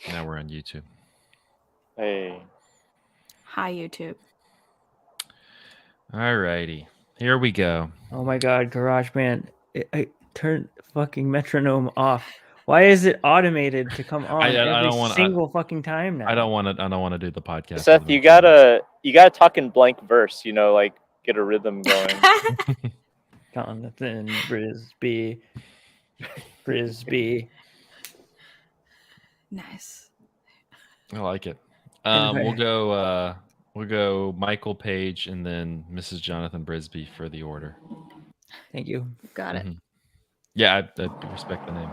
Now we're on YouTube. Hey. Hi, YouTube. Alrighty. Here we go. Oh my god, GarageBand. I turned fucking metronome off. Why is it automated to come on I every don't wanna- single fucking time now? I don't want to do the podcast. Seth, with the you metronome. gotta talk in blank verse, like get a rhythm going. Jonathan Brisby. Brisby. Nice. I like it. Anyway. We'll go Michael, Paige, and then Mrs. Jonathan Brisby for the order. Thank you. Got it. Yeah, I respect the name.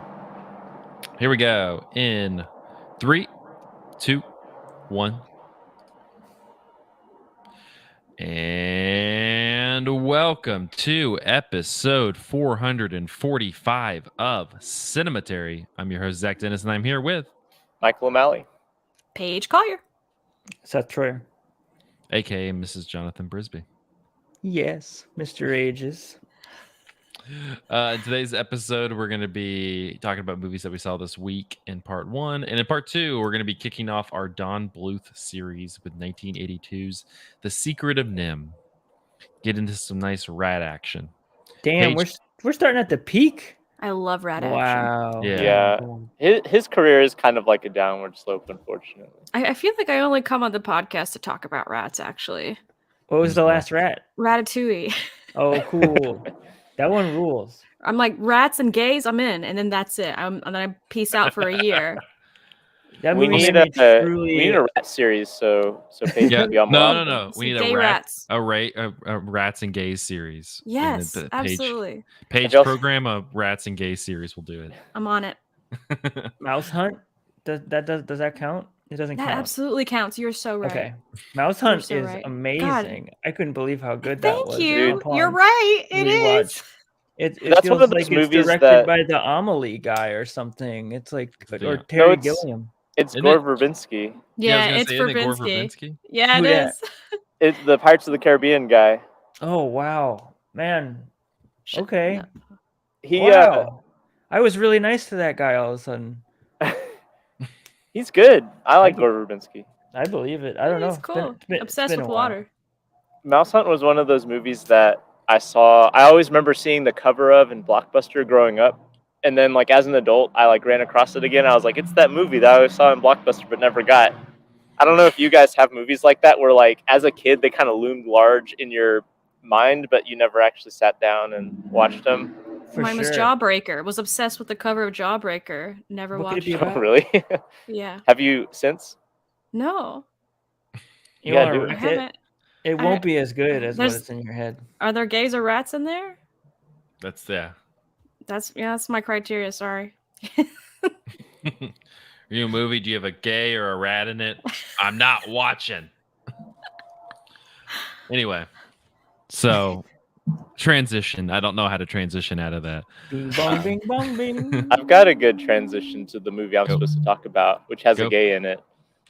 Here we go. In 3, 2, 1. And welcome to episode 445 of Cinematary. I'm your host, Zach Dennis, and I'm here with Michael O'Malley. Paige Collier. Seth Troyer. aka Mrs. Jonathan Brisby. Yes, Mr. Ages. In today's episode, we're going to be talking about movies that we saw this week in part 1. And in part 2, we're going to be kicking off our Don Bluth series with 1982's The Secret of NIMH. Get into some nice rat action. Damn, Paige- we're starting at the peak. I love rat action. Wow. Yeah. His career is kind of like a downward slope, unfortunately. I feel like I only come on the podcast to talk about rats, actually. What was the last rat? Ratatouille. Oh, cool. That one rules. I'm like, rats and gays, I'm in. And then that's it. And then I peace out for a year. That We movie need made a me truly. rat series, so Paige Yeah. can be on board. No. We need Gay a rats. rats and gays series. And Yes, then absolutely. Paige also- program a rats and gays series. We'll do it. I'm on it. Mouse Hunt? Does that count? It doesn't That count. absolutely counts. You're so right. Okay. Mouse Hunt so is right. amazing. I couldn't believe how good that Thank was. you. upon You're right. It rewatch. is. It That's feels one of those like it's movies directed that- by the Amelie guy or something. It's like or Yeah. Terry it's- Gilliam. It's Isn't Gore it- Verbinski. Yeah, I was it's gonna say, isn't it Gore Verbinski. Verbinski? Yeah, Who it dat? is. It's the Pirates of the Caribbean guy. Oh wow, man. Okay. No. He Wow. I was really nice to that guy all of a sudden. he's good. I like Gore Verbinski. I believe it. I don't know. He's cool. It's Obsessed been with a while. water. Mouse Hunt was one of those movies that I saw. I always remember seeing the cover of in Blockbuster growing up, and then like as an adult, I like ran across it again. I was like, it's that movie that I always saw in Blockbuster but never got. I don't know if you guys have movies like that where like as a kid they kind of loomed large in your mind, but you never actually sat down and watched them. For Mine was sure. Jawbreaker. Was obsessed with the cover of Jawbreaker. Never What could it watched be it. about? Really? Yeah. Have you since? No. You Yeah, want to do it. I rent it? haven't. It I- won't be as good as what there's- it's in your head. Are there gays or rats in there? That's That's my criteria. Sorry. Are you a movie? Do you have a gay or a rat in it? I'm not watching. Anyway, so transition. I don't know how to transition out of that. Bing bong, bing bong, bing. I've got a good transition to the movie I'm Go. supposed to talk about, which has Go. a gay in it.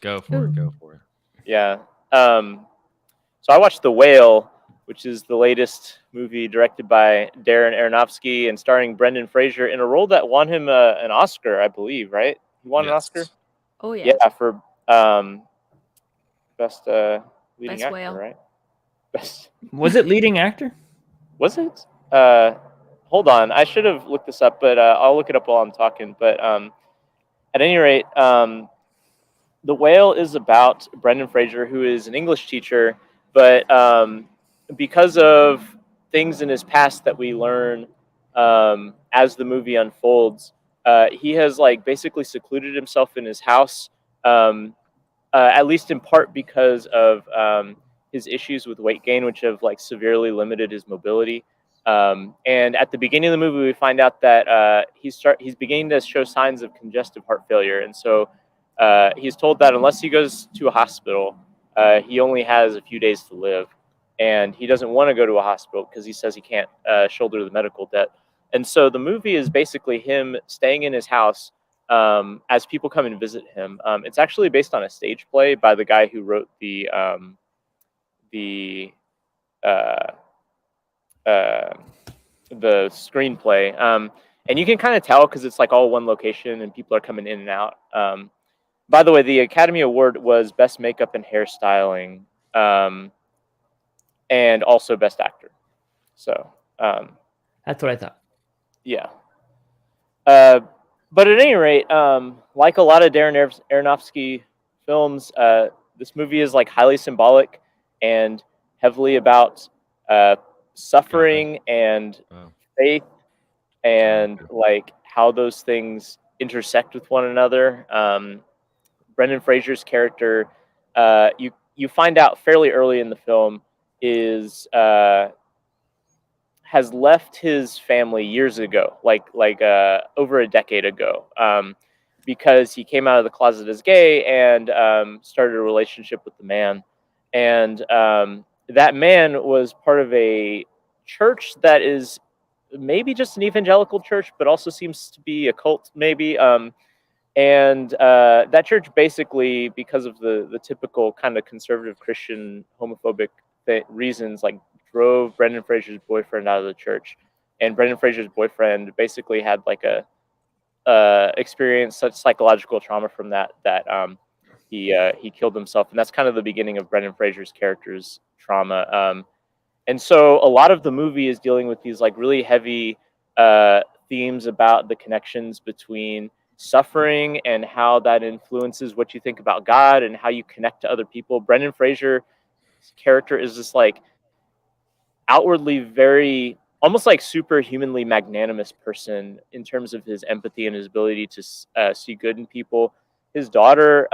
Go for it. Go for it. Yeah. So I watched The Whale, which is the latest movie directed by Darren Aronofsky and starring Brendan Fraser in a role that won him an Oscar, I believe, right? He won an Yes. Oscar? Oh yeah. Yeah, for best leading Best actor, whale. right? Best. Was it leading actor? Was it? Hold on. I should have looked this up, but I'll look it up while I'm talking. But at any rate, The Whale is about Brendan Fraser, who is an English teacher, but because of things in his past that we learn as the movie unfolds, he has like basically secluded himself in his house, at least in part because of his issues with weight gain, which have like severely limited his mobility. And at the beginning of the movie, we find out that he's beginning to show signs of congestive heart failure, and so he's told that unless he goes to a hospital, he only has a few days to live, and he doesn't want to go to a hospital because he says he can't shoulder the medical debt. And so the movie is basically him staying in his house as people come and visit him. It's actually based on a stage play by the guy who wrote the screenplay. And you can kind of tell because it's like all one location and people are coming in and out. By the way, the Academy Award was Best Makeup and Hairstyling, and also Best Actor. So, That's what I thought. yeah. But at any rate, like a lot of Darren Aronofsky films, this movie is like highly symbolic and heavily about suffering and Oh, faith and okay. like how those things intersect with one another. Brendan Fraser's character, you find out fairly early in the film, is has left his family years ago, like over a decade ago, because he came out of the closet as gay and started a relationship with the man, and that man was part of a church that is maybe just an evangelical church, but also seems to be a cult, maybe. And that church basically, because of the typical kind of conservative Christian homophobic reasons, like drove Brendan Fraser's boyfriend out of the church. And Brendan Fraser's boyfriend basically had like a experienced such psychological trauma from that he killed himself, and that's kind of the beginning of Brendan Fraser's character's trauma. And so a lot of the movie is dealing with these like really heavy themes about the connections between suffering and how that influences what you think about God and how you connect to other people. Brendan Fraser's character is this like outwardly very almost like superhumanly magnanimous person in terms of his empathy and his ability to see good in people. His daughter,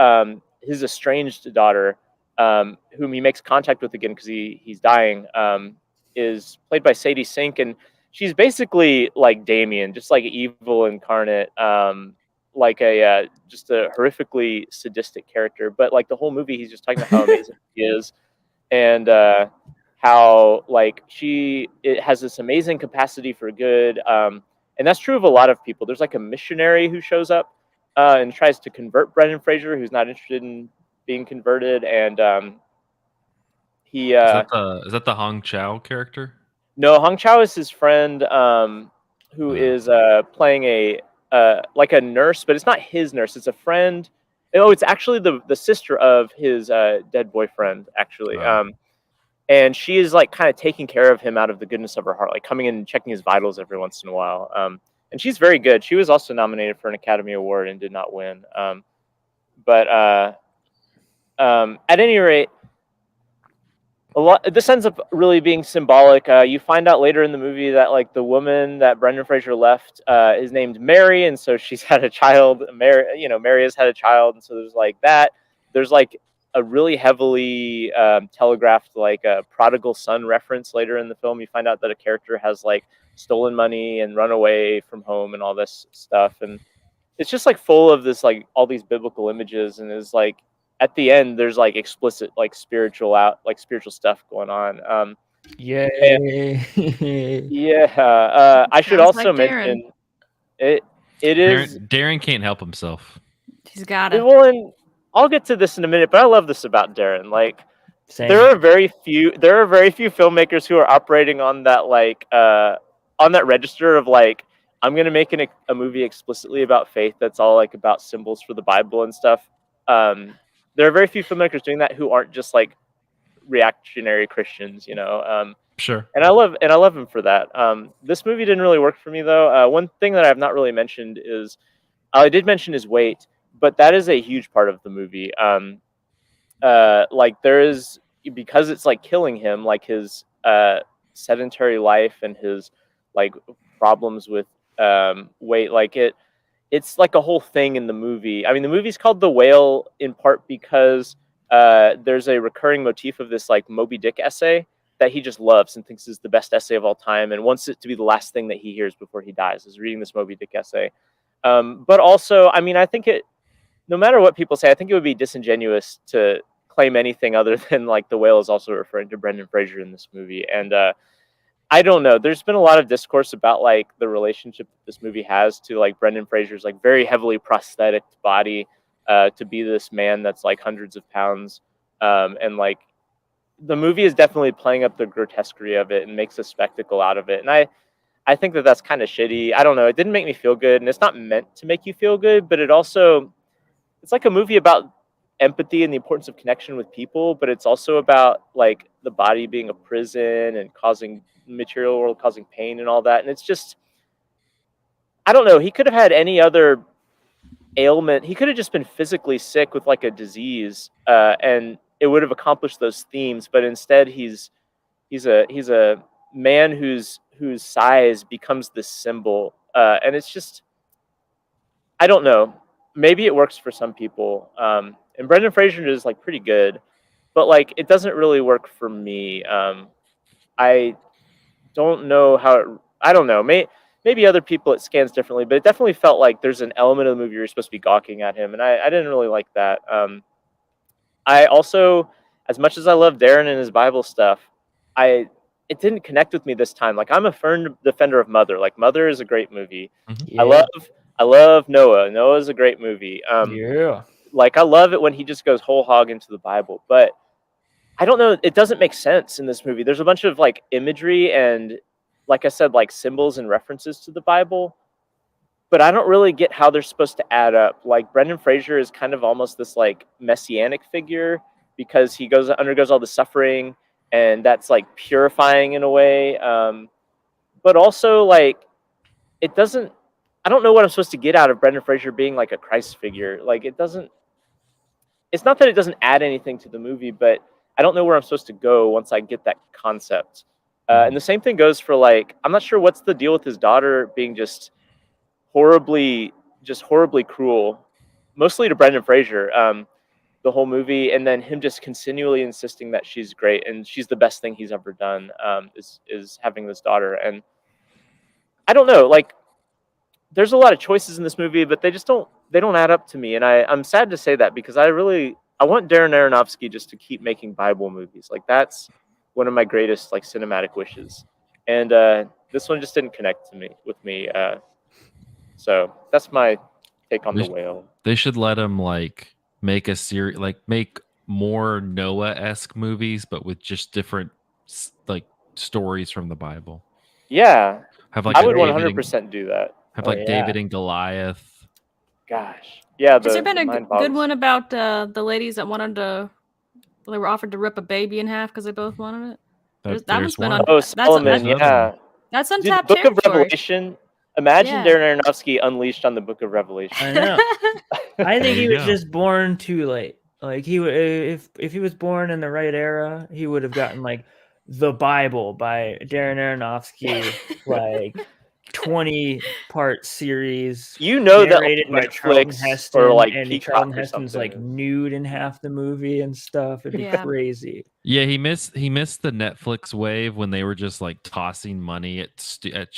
his estranged daughter, whom he makes contact with again because he's dying, is played by Sadie Sink, and she's basically like Damien, just like evil incarnate, like a just a horrifically sadistic character. But like the whole movie, he's just talking about how amazing he is, and how like it has this amazing capacity for good, and that's true of a lot of people. There's like a missionary who shows up and tries to convert Brendan Fraser, who's not interested in being converted, and he Is that the Hong Chow character? no, Hong Chow is his friend, who Oh. is playing a like a nurse, but it's not his nurse. It's a friend. Oh, it's actually the sister of his dead boyfriend, actually. Oh. And she is like kind of taking care of him out of the goodness of her heart, like coming in and checking his vitals every once in a while. And she's very good. She was also nominated for an Academy Award and did not win. But at any rate, this ends up really being symbolic. You find out later in the movie that like the woman that Brendan Fraser left is named Mary, and so she's had a child. Mary has had a child, and so there's like that. There's like a really heavily telegraphed like a prodigal son reference later in the film. You find out that a character has like stolen money and run away from home and all this stuff, and it's just like full of this like all these biblical images, and is like at the end there's like explicit like spiritual stuff going on. And Yay. yeah, I should Sounds also like Darren. mention it. It is Darren can't help himself. He's got it. well, and I'll get to this in a minute, but I love this about Darren. Like Same. there are very few filmmakers who are operating on that like on that register of like I'm gonna make a movie explicitly about faith that's all like about symbols for the Bible and stuff. There are very few filmmakers doing that who aren't just like reactionary Christians, Sure. and I love him for that. This movie didn't really work for me though. One thing that I've not really mentioned is I did mention his weight, but that is a huge part of the movie. Like there is, because it's like killing him, like his sedentary life and his like problems with weight, like it's like a whole thing in the movie. I mean, the movie's called The Whale in part because there's a recurring motif of this like Moby Dick essay that he just loves and thinks is the best essay of all time, and wants it to be the last thing that he hears before he dies is reading this Moby Dick essay. But also, I mean, I think no matter what people say, I think it would be disingenuous to claim anything other than like The Whale is also referring to Brendan Fraser in this movie. And I don't know. There's been a lot of discourse about like the relationship that this movie has to like Brendan Fraser's like very heavily prosthetic body to be this man that's like hundreds of pounds. And like the movie is definitely playing up the grotesquerie of it and makes a spectacle out of it. And I think that that's kind of shitty. I don't know. It didn't make me feel good, and it's not meant to make you feel good, but it also it's like a movie about empathy and the importance of connection with people, but it's also about like the body being a prison and causing material world causing pain and all that. And it's just, I don't know. He could have had any other ailment. He could have just been physically sick with like a disease, and it would have accomplished those themes. But instead, he's a man whose size becomes this symbol, and it's just, I don't know. Maybe it works for some people. And Brendan Fraser is like pretty good, but like it doesn't really work for me. I don't know how it, I don't know. Maybe other people it scans differently, but it definitely felt like there's an element of the movie you're supposed to be gawking at him, and I didn't really like that. I also, as much as I love Darren and his Bible stuff, I it didn't connect with me this time. Like I'm a firm defender of Mother. Like Mother is a great movie. Yeah. I love Noah. Noah is a great movie. Yeah. Like I love it when he just goes whole hog into the Bible, but I don't know. It doesn't make sense in this movie. There's a bunch of like imagery and, like I said, like symbols and references to the Bible, but I don't really get how they're supposed to add up. Like Brendan Fraser is kind of almost this like messianic figure because he undergoes all the suffering, and that's like purifying in a way. But also like it doesn't. I don't know what I'm supposed to get out of Brendan Fraser being like a Christ figure. Like it doesn't. It's not that it doesn't add anything to the movie, but I don't know where I'm supposed to go once I get that concept. And the same thing goes for like, I'm not sure what's the deal with his daughter being just horribly cruel, mostly to Brendan Fraser, the whole movie, and then him just continually insisting that she's great and she's the best thing he's ever done, is having this daughter. And I don't know, like there's a lot of choices in this movie, but they don't add up to me. And I'm sad to say that because I want Darren Aronofsky just to keep making Bible movies. Like that's one of my greatest like cinematic wishes. And this one just didn't connect with me. So that's my take on The Whale. They should let him like make a series, like make more Noah-esque movies, but with just different like stories from the Bible. Yeah, Have like I would 100% do that. Have like David and Goliath. Gosh, yeah. Has there been a good one about the ladies that they were offered to rip a baby in half because they both wanted it? That one's been on. Oh, Solomon, yeah. That's Dude, untapped the Book of territory. Revelation. Imagine Darren Aronofsky unleashed on the Book of Revelation. I know. I think he was just born too late. Like if he was born in the right era, he would have gotten like the Bible by Darren Aronofsky, like 20-part series. You know that narrated by Charlton Heston, or like and Charlton Heston's like nude in half the movie and stuff. It'd be crazy. Yeah, he missed the Netflix wave when they were just like tossing money at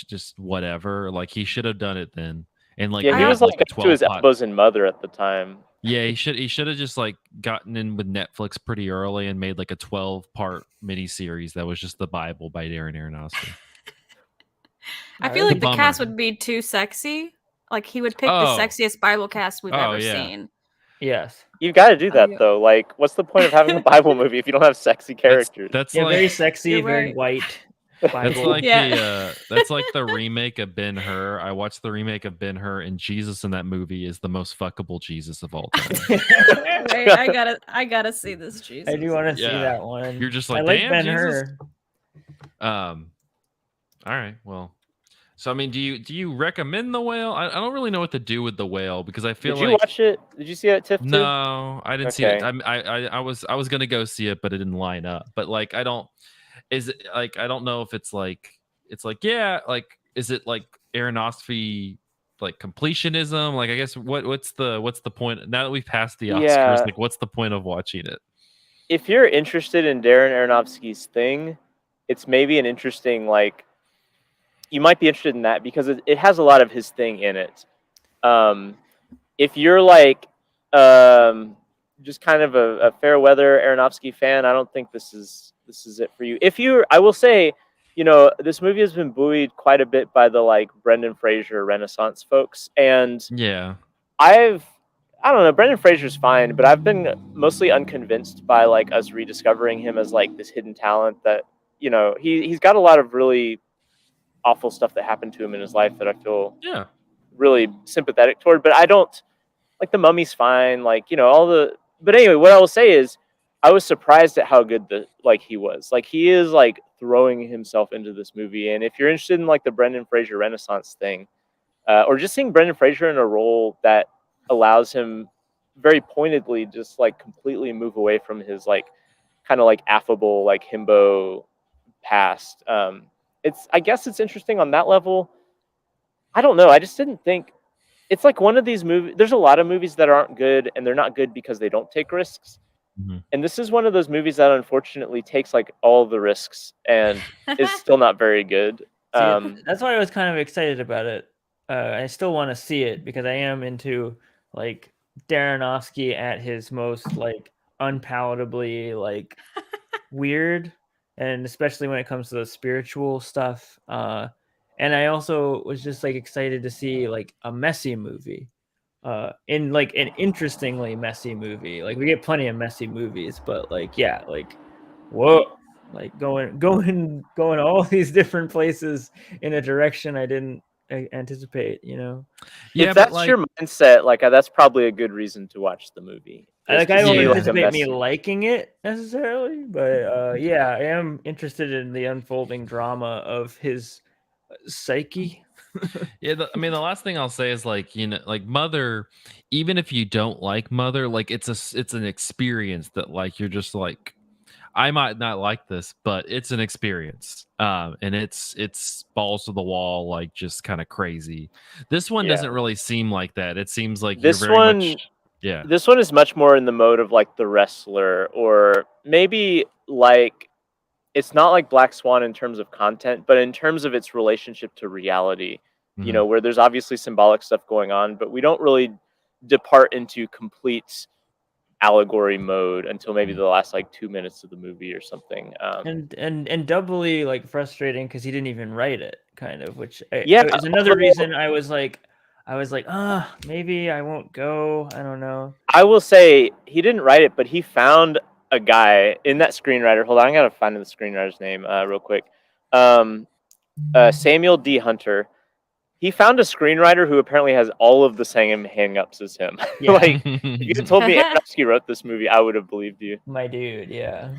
just whatever. Like he should have done it then. And like he was like up to his elbows in Mother at the time. Yeah, he should have just like gotten in with Netflix pretty early and made like a 12-part miniseries that was just the Bible by Darren Aronofsky. I feel like the cast would be too sexy. Like he would pick the sexiest Bible cast we've ever seen. Yes. You've got to do that though. Like, what's the point of having a Bible movie if you don't have sexy characters? That's like, very sexy, very white. That's like that's like the remake of Ben-Hur. I watched the remake of Ben-Hur, and Jesus in that movie is the most fuckable Jesus of all time. Wait, I gotta see this Jesus. I do want to see that one. You're just like, I like damn, Ben-Hur. All right, well. So I mean, do you recommend The Whale? I don't really know what to do with The Whale because I feel Did you watch it? Did you see it, Tiff? No, I didn't see it. I was gonna go see it, but it didn't line up. But like, I don't know if it's like is it like Aronofsky like completionism? Like I guess what's the point now that we've passed the Oscars? Like what's the point of watching it? If you're interested in Darren Aronofsky's thing, it's maybe an interesting like. You might be interested in that because it has a lot of his thing in it. If you're like just kind of a fair weather Aronofsky fan, I don't think this is it for you. I will say, this movie has been buoyed quite a bit by the like Brendan Fraser Renaissance folks, and I don't know, Brendan Fraser's fine, but I've been mostly unconvinced by like us rediscovering him as like this hidden talent that he's got a lot of really awful stuff that happened to him in his life that I feel really sympathetic toward, but I don't like the Mummy's fine, like, you know, all the. But anyway, what I will say is, I was surprised at how good he was. Like, he is like throwing himself into this movie, and if you're interested in like the Brendan Fraser Renaissance thing, or just seeing Brendan Fraser in a role that allows him very pointedly just like completely move away from his like kind of like affable like himbo past. I guess it's interesting on that level. I don't know. I just didn't think it's like one of these movies. There's a lot of movies that aren't good, and they're not good because they don't take risks. Mm-hmm. And this is one of those movies that unfortunately takes like all the risks and is still not very good. See, that's why I was kind of excited about it. I still want to see it because I am into like Aronofsky at his most like unpalatably like weird, and especially when it comes to the spiritual stuff. And I also was just like excited to see like a messy movie, in like an interestingly messy movie. Like we get plenty of messy movies, but like yeah, like whoa, like going all these different places in a direction I didn't anticipate. You know. Yeah, if but that's your mindset, like that's probably a good reason to watch the movie. Like I don't see, like, anticipate me liking it necessarily, but yeah, I am interested in the unfolding drama of his psyche. Yeah, I mean, the last thing I'll say is like, you know, like Mother, even if you don't like Mother, like it's an experience that like you're just like, I might not like this, but it's an experience. And it's balls to the wall, like just kind of crazy. This one doesn't really seem like that. It seems like this you're very one, much This one is much more in the mode of like The Wrestler, or maybe like it's not like Black Swan in terms of content, but in terms of its relationship to reality, you know, where there's obviously symbolic stuff going on, but we don't really depart into complete allegory mode until maybe the last like 2 minutes of the movie or something. And doubly like frustrating because he didn't even write it, kind of, which is another although- reason I was like, maybe I won't go. I don't know. I will say he didn't write it, but he found a guy in that screenwriter. Hold on, I gotta find the screenwriter's name real quick. Samuel D. Hunter. He found a screenwriter who apparently has all of the same hang-ups as him. Yeah. Like, if you told me Aronofsky wrote this movie, I would have believed you. My dude, yeah.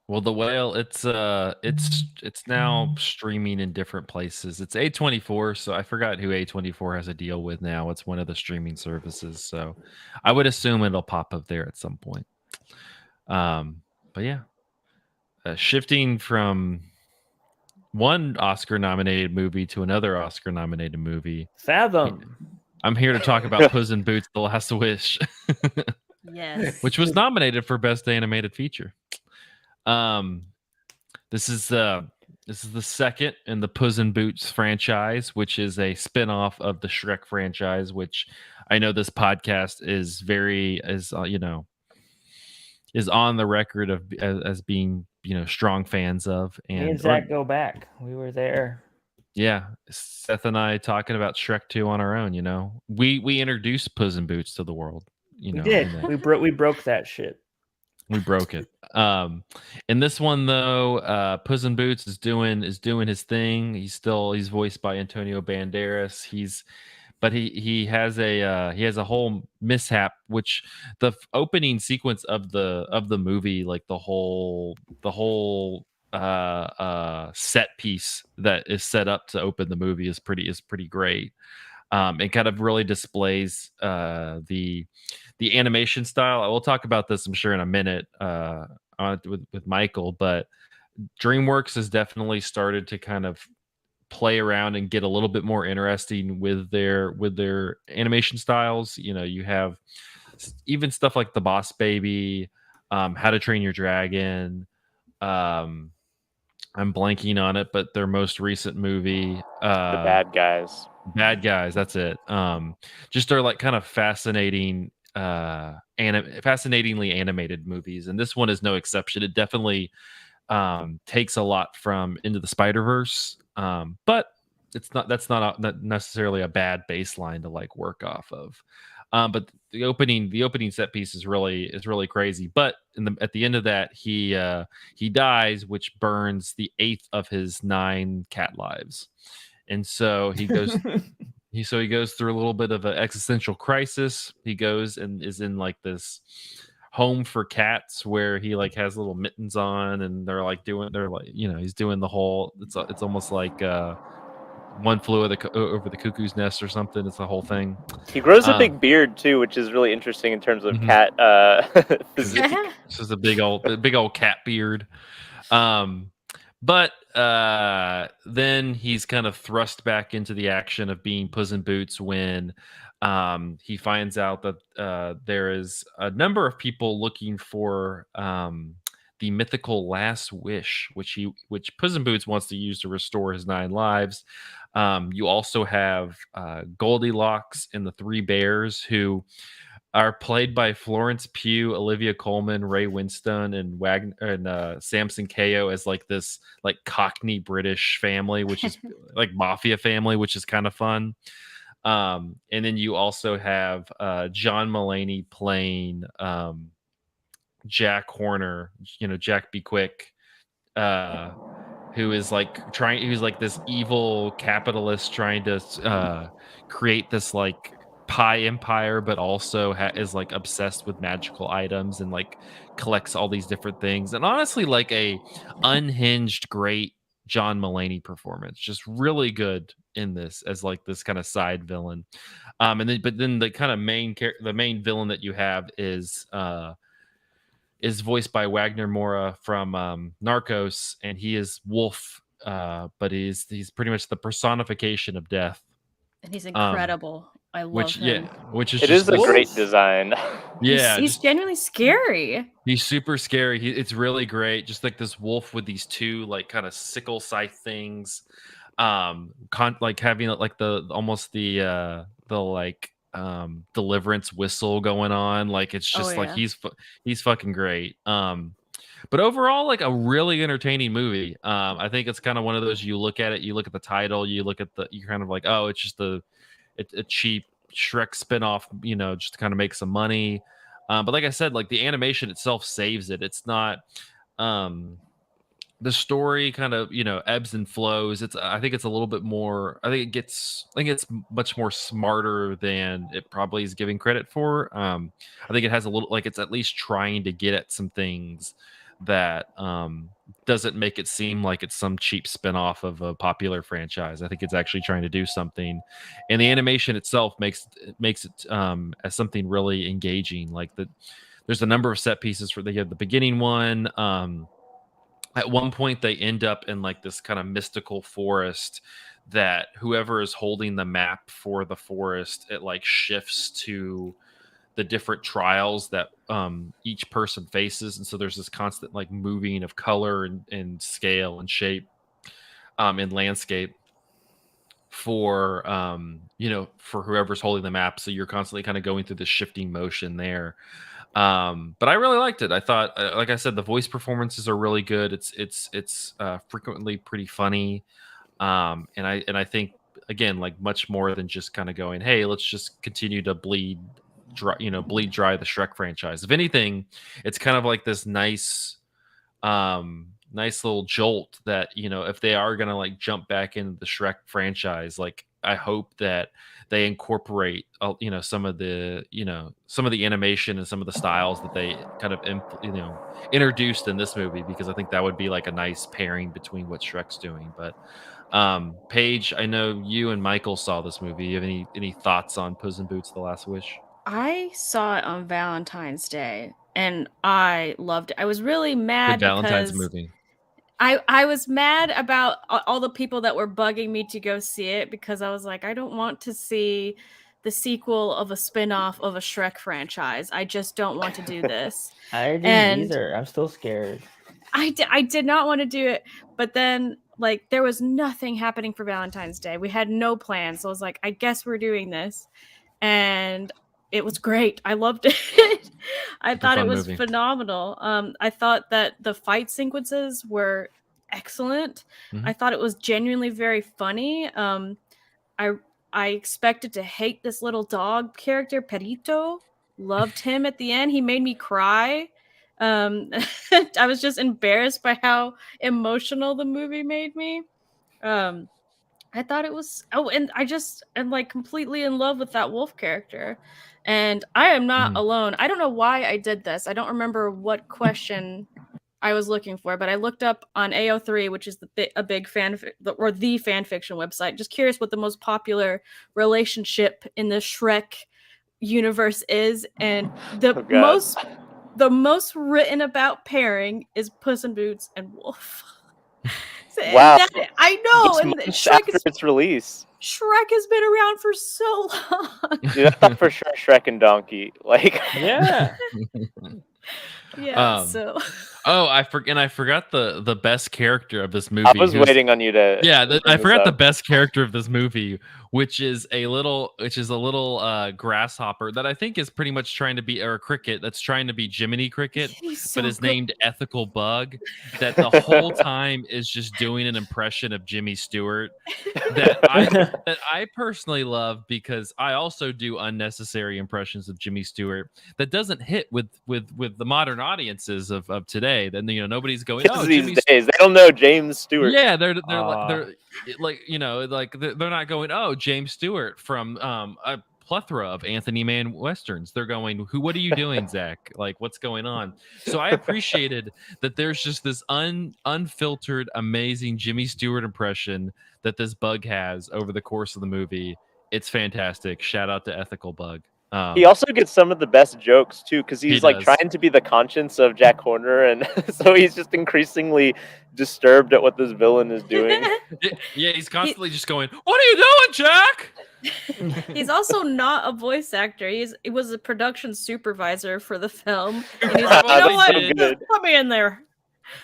Well, The Whale, it's now streaming in different places. It's A24, so I forgot who A24 has a deal with now. It's one of the streaming services, so I would assume it'll pop up there at some point. But yeah, shifting from one Oscar-nominated movie to another Oscar-nominated movie. Fathom. I'm here to talk about Puss in Boots: The Last Wish. Yes. Which was nominated for Best Animated Feature. This is the second in the Puss in Boots franchise, which is a spin-off of the Shrek franchise, which I know this podcast is is on the record of as being, strong fans of. And Me and Zach go back. We were there. Yeah, Seth and I talking about Shrek 2 on our own. We introduced Puss in Boots to the world. We did. We broke that shit. We broke it. In this one though, Puss in Boots is doing his thing. He's voiced by Antonio Banderas. He has a whole mishap, which the opening sequence of the movie, like the whole set piece that is set up to open the movie is pretty great. It kind of really displays the animation style. I will talk about this, I'm sure, in a minute with Michael, but DreamWorks has definitely started to kind of play around and get a little bit more interesting with their animation styles. You have even stuff like The Boss Baby, How to Train Your Dragon. I'm blanking on it, but their most recent movie, The Bad Guys. Bad Guys, that's it. Just are like kind of fascinating, fascinatingly animated movies, and this one is no exception. It definitely takes a lot from Into the Spider-Verse, but that's not necessarily a bad baseline to like work off of. But the opening set piece is really crazy. But at the end of that, he dies, which burns the 8th of his 9 cat lives, and so he goes he goes through a little bit of an existential crisis. He goes and is in like this home for cats where he like has little mittens on, and they're like he's doing the whole. It's almost like One Flew Over the Cuckoo's Nest or something. It's the whole thing. He grows a big beard too, which is really interesting in terms of cat physique. It's just a big old cat beard. But then he's kind of thrust back into the action of being Puss in Boots when he finds out that there is a number of people looking for the mythical last wish, which Puss in Boots wants to use to restore his 9 lives. You also have Goldilocks and the 3 bears, who are played by Florence Pugh, Olivia Colman, Ray Winstone, and Samson Kayo as like this like Cockney British family, which is like mafia family, which is kind of fun. And then you also have John Mulaney playing Jack Horner, Jack Be Quick, who is like who's like this evil capitalist trying to create this like pie empire, but also is like obsessed with magical items and like collects all these different things. And honestly, like a unhinged, great John Mulaney performance, just really good in this as like this kind of side villain. And then the kind of the main villain that you have is voiced by Wagner Moura from Narcos, and he is Wolf, but he's pretty much the personification of death. And he's incredible. I love him. Yeah, which is it is a great design. Yeah, he's genuinely scary. He's super scary. It's really great. Just like this wolf with these 2 like kind of sickle scythe things, like having like almost the like deliverance whistle going on. Like it's just like he's fucking great. But overall, like a really entertaining movie. I think it's kind of one of those, you look at it, you look at the title, you're kind of like, oh, it's just a cheap Shrek spinoff, just to kind of make some money. But like I said, like the animation itself saves it. It's not the story kind of ebbs and flows. I think it's a little bit more. I think it's much more smarter than it probably is giving credit for. I think it has a little, like, it's at least trying to get at some things that doesn't make it seem like it's some cheap spinoff of a popular franchise. I think it's actually trying to do something, and the animation itself makes it as something really engaging. Like there's a number of set pieces they have the beginning one. At one point, they end up in like this kind of mystical forest that whoever is holding the map for the forest, it like shifts to the different trials that each person faces. And so there's this constant like moving of color and scale and shape in landscape for for whoever's holding the map. So you're constantly kind of going through this shifting motion there. But I really liked it. I thought, like I said, the voice performances are really good. It's frequently pretty funny. And I think, again, like much more than just kind of going, hey, let's just continue to bleed dry the Shrek franchise. If anything, it's kind of like this nice little jolt that, if they are going to like jump back into the Shrek franchise, like I hope that they incorporate some of the animation and some of the styles that they kind of introduced in this movie, because I think that would be like a nice pairing between what Shrek's doing. But Paige, I know you and Michael saw this movie. You have any thoughts on Puss in Boots: The Last Wish? I saw it on Valentine's Day and I loved it. I was really mad Good Valentine's because movie. I was mad about all the people that were bugging me to go see it, because I was like, I don't want to see the sequel of a spin-off of a Shrek franchise. I just don't want to do this. I didn't either. I'm still scared. I did not want to do it, but then like there was nothing happening for Valentine's Day. We had no plans. So I was like, I guess we're doing this. And it was great. I loved it. I thought it was phenomenal. I thought that the fight sequences were excellent. I thought it was genuinely very funny. I expected to hate this little dog character, Perito. Loved him at the end. He made me cry. I was just embarrassed by how emotional the movie made me. I thought it was. Oh, and I just am like completely in love with that wolf character, and I am not alone. I don't know why I did this. I don't remember what question I was looking for, but I looked up on AO3, which is a big the fan fiction website. Just curious what the most popular relationship in the Shrek universe is, and the most written about pairing is Puss in Boots and Wolf. Wow. I know, and months after its release. Shrek has been around for so long. Dude, I thought for sure Shrek and Donkey. Like, Yeah. Yeah. So. Oh, I forgot the best character of this movie. I was waiting on you to. Yeah, I forgot the best character of this movie, which is a little grasshopper that I think is pretty much trying to be, or a cricket that's trying to be Jiminy Cricket, but is named Ethical Bug. That the whole time is just doing an impression of Jimmy Stewart. That I personally love, because I also do unnecessary impressions of Jimmy Stewart that doesn't hit with the modern audiences of today. Then nobody's going, oh, these Jimmy days they don't know James Stewart. Yeah, they're like they're not going, oh, James Stewart from a plethora of Anthony Mann westerns. They're going, what are you doing, Zach? Like, what's going on? So I appreciated that there's just this unfiltered, amazing Jimmy Stewart impression that this bug has over the course of the movie. It's fantastic. Shout out to Ethical Bug. He also gets some of the best jokes too, because he's like does. trying to be the conscience of Jack Horner, and so he's just increasingly disturbed at what this villain is doing. Yeah, he's constantly just going, what are you doing, Jack? He's also not a voice actor. He was a production supervisor for the film. And he's like, you know what? Put me in there.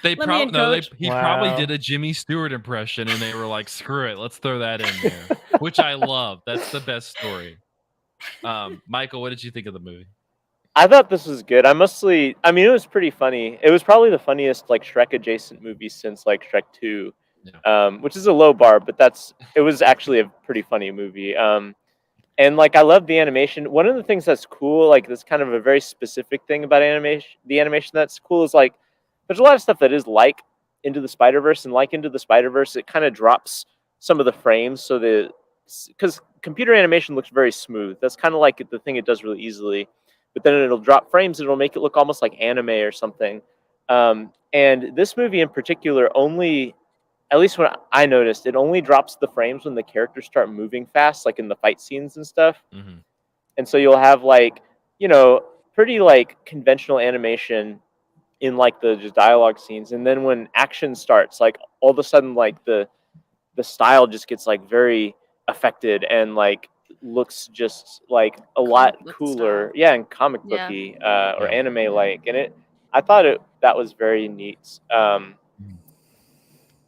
He probably did a Jimmy Stewart impression, and they were like, screw it, let's throw that in there, which I love. That's the best story. Michael, what did you think of the movie? I thought this was good. It was pretty funny. It was probably the funniest like Shrek adjacent movie since like Shrek 2, which is a low bar, but it was actually a pretty funny movie. And like I love the animation. One of the things that's cool, like this kind of a very specific thing about the animation that's cool is like there's a lot of stuff that is like Into the Spider-Verse, and like Into the Spider-Verse, it kind of drops some of the frames so because computer animation looks very smooth. That's kind of like the thing it does really easily, but then it'll drop frames and it'll make it look almost like anime or something. And this movie in particular only, at least when I noticed, it only drops the frames when the characters start moving fast, like in the fight scenes and stuff. Mm-hmm. And so you'll have like, pretty like conventional animation in like the just dialogue scenes. And then when action starts, like all of a sudden, like the style just gets like very affected and like looks just like a lot cooler. Style. Yeah, and comic booky or anime like. And I thought that was very neat.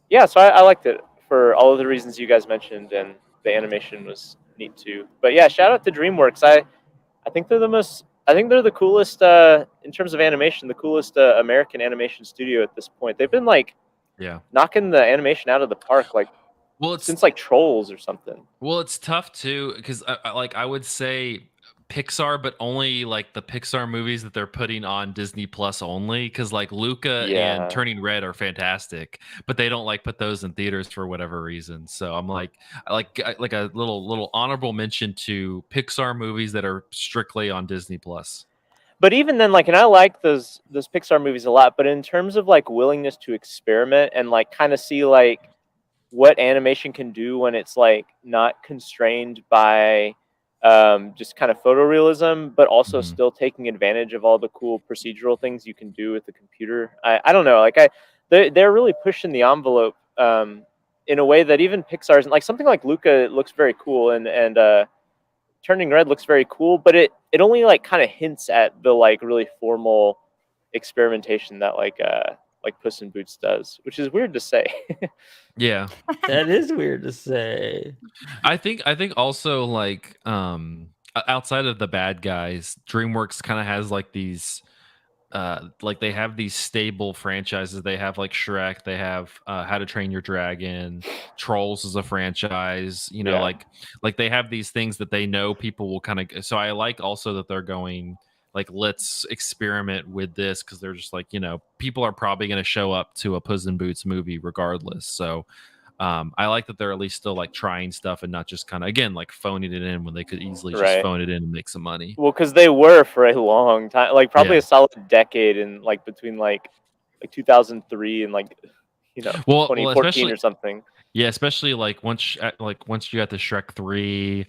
Yeah, so I liked it for all of the reasons you guys mentioned, and the animation was neat too. But yeah, shout out to DreamWorks. I think they're the coolest in terms of animation, the coolest American animation studio at this point. They've been like knocking the animation out of the park since like Trolls or something. Well, it's tough too, because I would say Pixar, but only like the Pixar movies that they're putting on Disney Plus only, because like Luca and Turning Red are fantastic, but they don't like put those in theaters for whatever reason. So I'm like a little honorable mention to Pixar movies that are strictly on Disney Plus. But even then, like, and I like those Pixar movies a lot, but in terms of like willingness to experiment and like kind of see like what animation can do when it's like not constrained by just kind of photorealism, but also still taking advantage of all the cool procedural things you can do with the computer. I don't know, like they're really pushing the envelope in a way that even Pixar's, like something like Luca looks very cool, and Turning Red looks very cool, but it only like kind of hints at the like really formal experimentation that like Puss in Boots does, which is weird to say. Yeah, that is weird to say. I think also like outside of the bad guys, DreamWorks kind of has like these like they have these stable franchises. They have like Shrek, they have How to Train Your Dragon, Trolls is a franchise, like they have these things that they know people will kind of, so I like also that they're going like, let's experiment with this, because they're just like, people are probably going to show up to a Puss in Boots movie regardless. So I like that they're at least still like trying stuff and not just kind of again like phoning it in when they could easily just Right. phone it in and make some money. Well, because they were for a long time, like probably Yeah. a solid decade, in like between like 2003 and like Well, 2014 especially or something. yeah, especially like once you got the Shrek 3,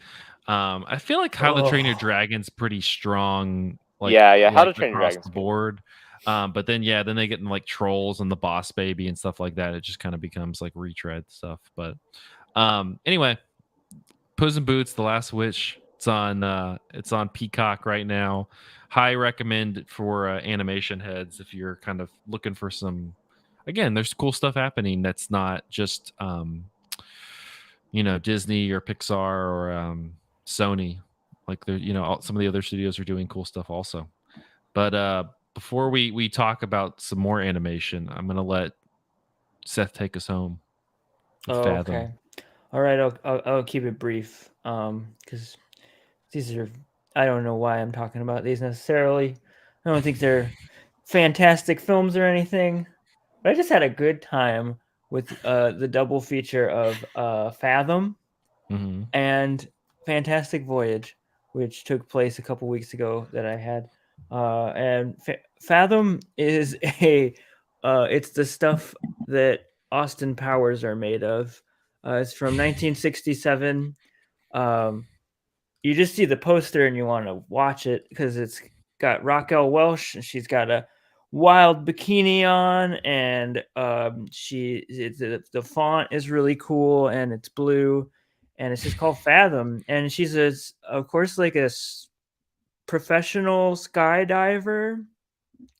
I feel like How to Train Your Dragon's pretty strong. Like Yeah. How to like Train Your across Dragon's the good. board. But then then they get in like Trolls and the Boss Baby and stuff like that. It just kind of becomes like retread stuff. But anyway, Puss in Boots: The Last Witch. It's on Peacock right now. High recommend for animation heads if you're kind of looking for some. Again, there's cool stuff happening that's not just Disney or Pixar or Sony. Like some of the other studios are doing cool stuff also. But before we talk about some more animation, I'm gonna let Seth take us home with Fathom. Okay. All right, I'll keep it brief. Because these are, I don't know why I'm talking about these necessarily. I don't think they're fantastic films or anything, but I just had a good time with the double feature of Fathom Mm-hmm. and Fantastic Voyage, which took place a couple weeks ago that I had. And Fathom is it's the stuff that Austin Powers are made of. It's from 1967. You just see the poster and you want to watch it because it's got Raquel Welch and she's got a wild bikini on, and the font is really cool and it's blue, and it's just called Fathom, and she's of course like a professional skydiver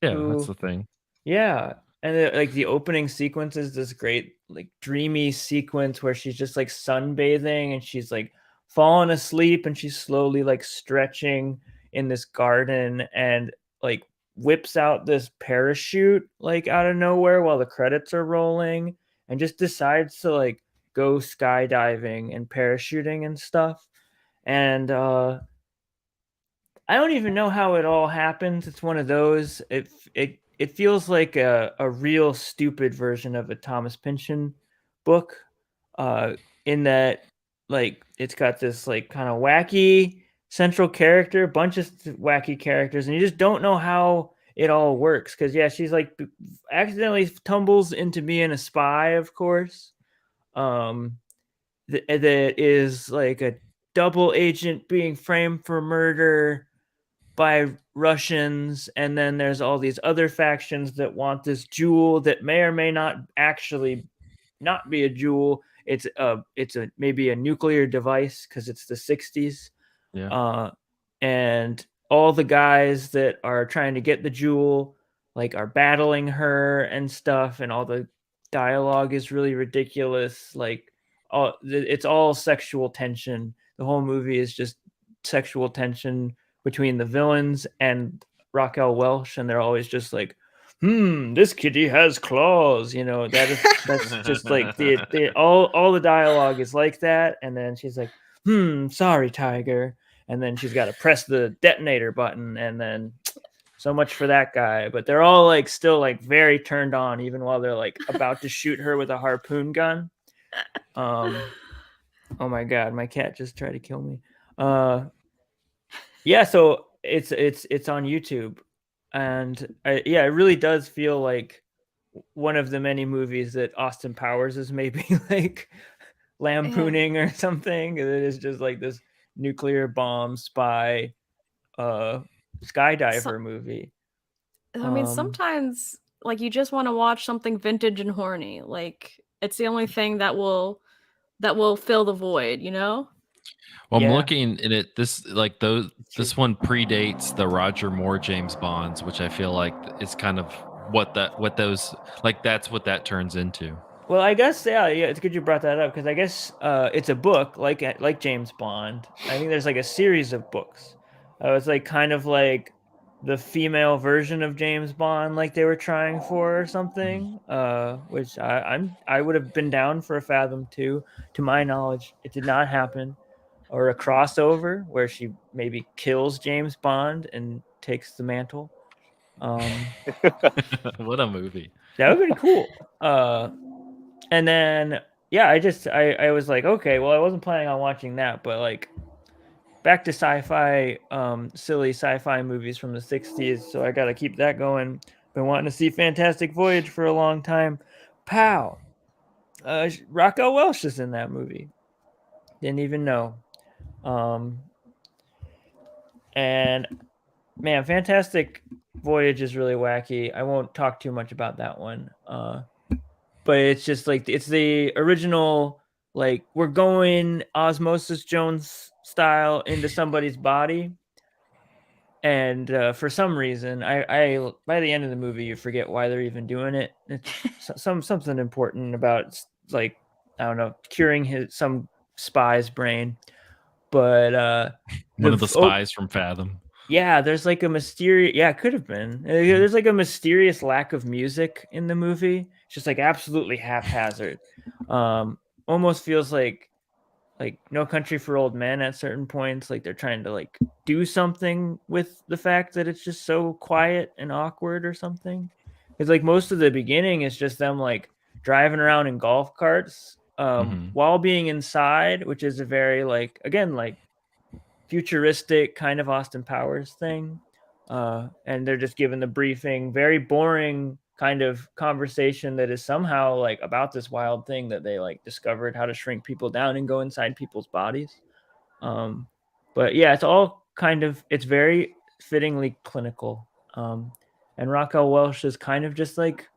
Yeah, that's who the thing. yeah. And like the opening sequence is this great, like dreamy sequence where she's just like sunbathing and she's like falling asleep and she's slowly like stretching in this garden and like whips out this parachute like out of nowhere while the credits are rolling and just decides to like go skydiving and parachuting and stuff. And I don't even know how it all happens. It's one of those. It feels like a real stupid version of a Thomas Pynchon book, in that like it's got this like kind of wacky central character, bunch of wacky characters, and you just don't know how it all works. Because yeah, she's like accidentally tumbles into being a spy, of course. That is like a double agent being framed for murder by Russians, and then there's all these other factions that want this jewel that may or may not actually not be a jewel. It's a maybe a nuclear device because it's the 60s. Yeah. And all the guys that are trying to get the jewel like are battling her and stuff, and all the dialogue is really ridiculous. Like it's all sexual tension. The whole movie is just sexual tension between the villains and Raquel Welch, and they're always just like, this kitty has claws. That's just like the all the dialogue is like that. And then she's like, sorry, tiger. And then she's got to press the detonator button, and then so much for that guy. But they're all like still like very turned on even while they're like about to shoot her with a harpoon gun. Oh my god, my cat just tried to kill me. Yeah, so it's on YouTube, and yeah, it really does feel like one of the many movies that Austin Powers is maybe like lampooning or something. It is just like this nuclear bomb spy skydiver movie. I mean, sometimes like you just want to watch something vintage and horny. Like it's the only thing that will fill the void, you know? Well, I'm Yeah. looking at it. This this one predates the Roger Moore James Bonds, which I feel like is kind of that's what that turns into. Well, I guess yeah, it's good you brought that up because I guess it's a book like James Bond. I think there's like a series of books. It's like kind of like the female version of James Bond, like they were trying for or something. Which I would have been down for a Fathom 2. To my knowledge, it did not happen. Or a crossover where she maybe kills James Bond and takes the mantle. What a movie! That would be cool. And then yeah, I was like, okay, well, I wasn't planning on watching that, but like back to sci-fi, silly sci-fi movies from the 60s, so I gotta keep that going. Been wanting to see Fantastic Voyage for a long time. Pow! Raquel Welch is in that movie. Didn't even know. And man, Fantastic Voyage is really wacky. I won't talk too much about that one. But it's just like it's the original, like we're going Osmosis Jones style into somebody's body, and for some reason, I by the end of the movie, you forget why they're even doing it. It's something important about like I don't know, curing some spy's brain, but One of the spies from Fathom. yeah, there's like a mysterious. Yeah, it could have been. There's like a mysterious lack of music in the movie. It's just like absolutely haphazard. Almost feels like No Country for Old Men at certain points. Like they're trying to like do something with the fact that it's just so quiet and awkward or something. It's like most of the beginning is just them like driving around in golf carts while being inside, which is a very like again like futuristic kind of Austin Powers thing. And they're just given the briefing, very boring kind of conversation that is somehow like about this wild thing that they like discovered how to shrink people down and go inside people's bodies. But yeah, it's all kind of, it's very fittingly clinical. And Raquel Welch is kind of just like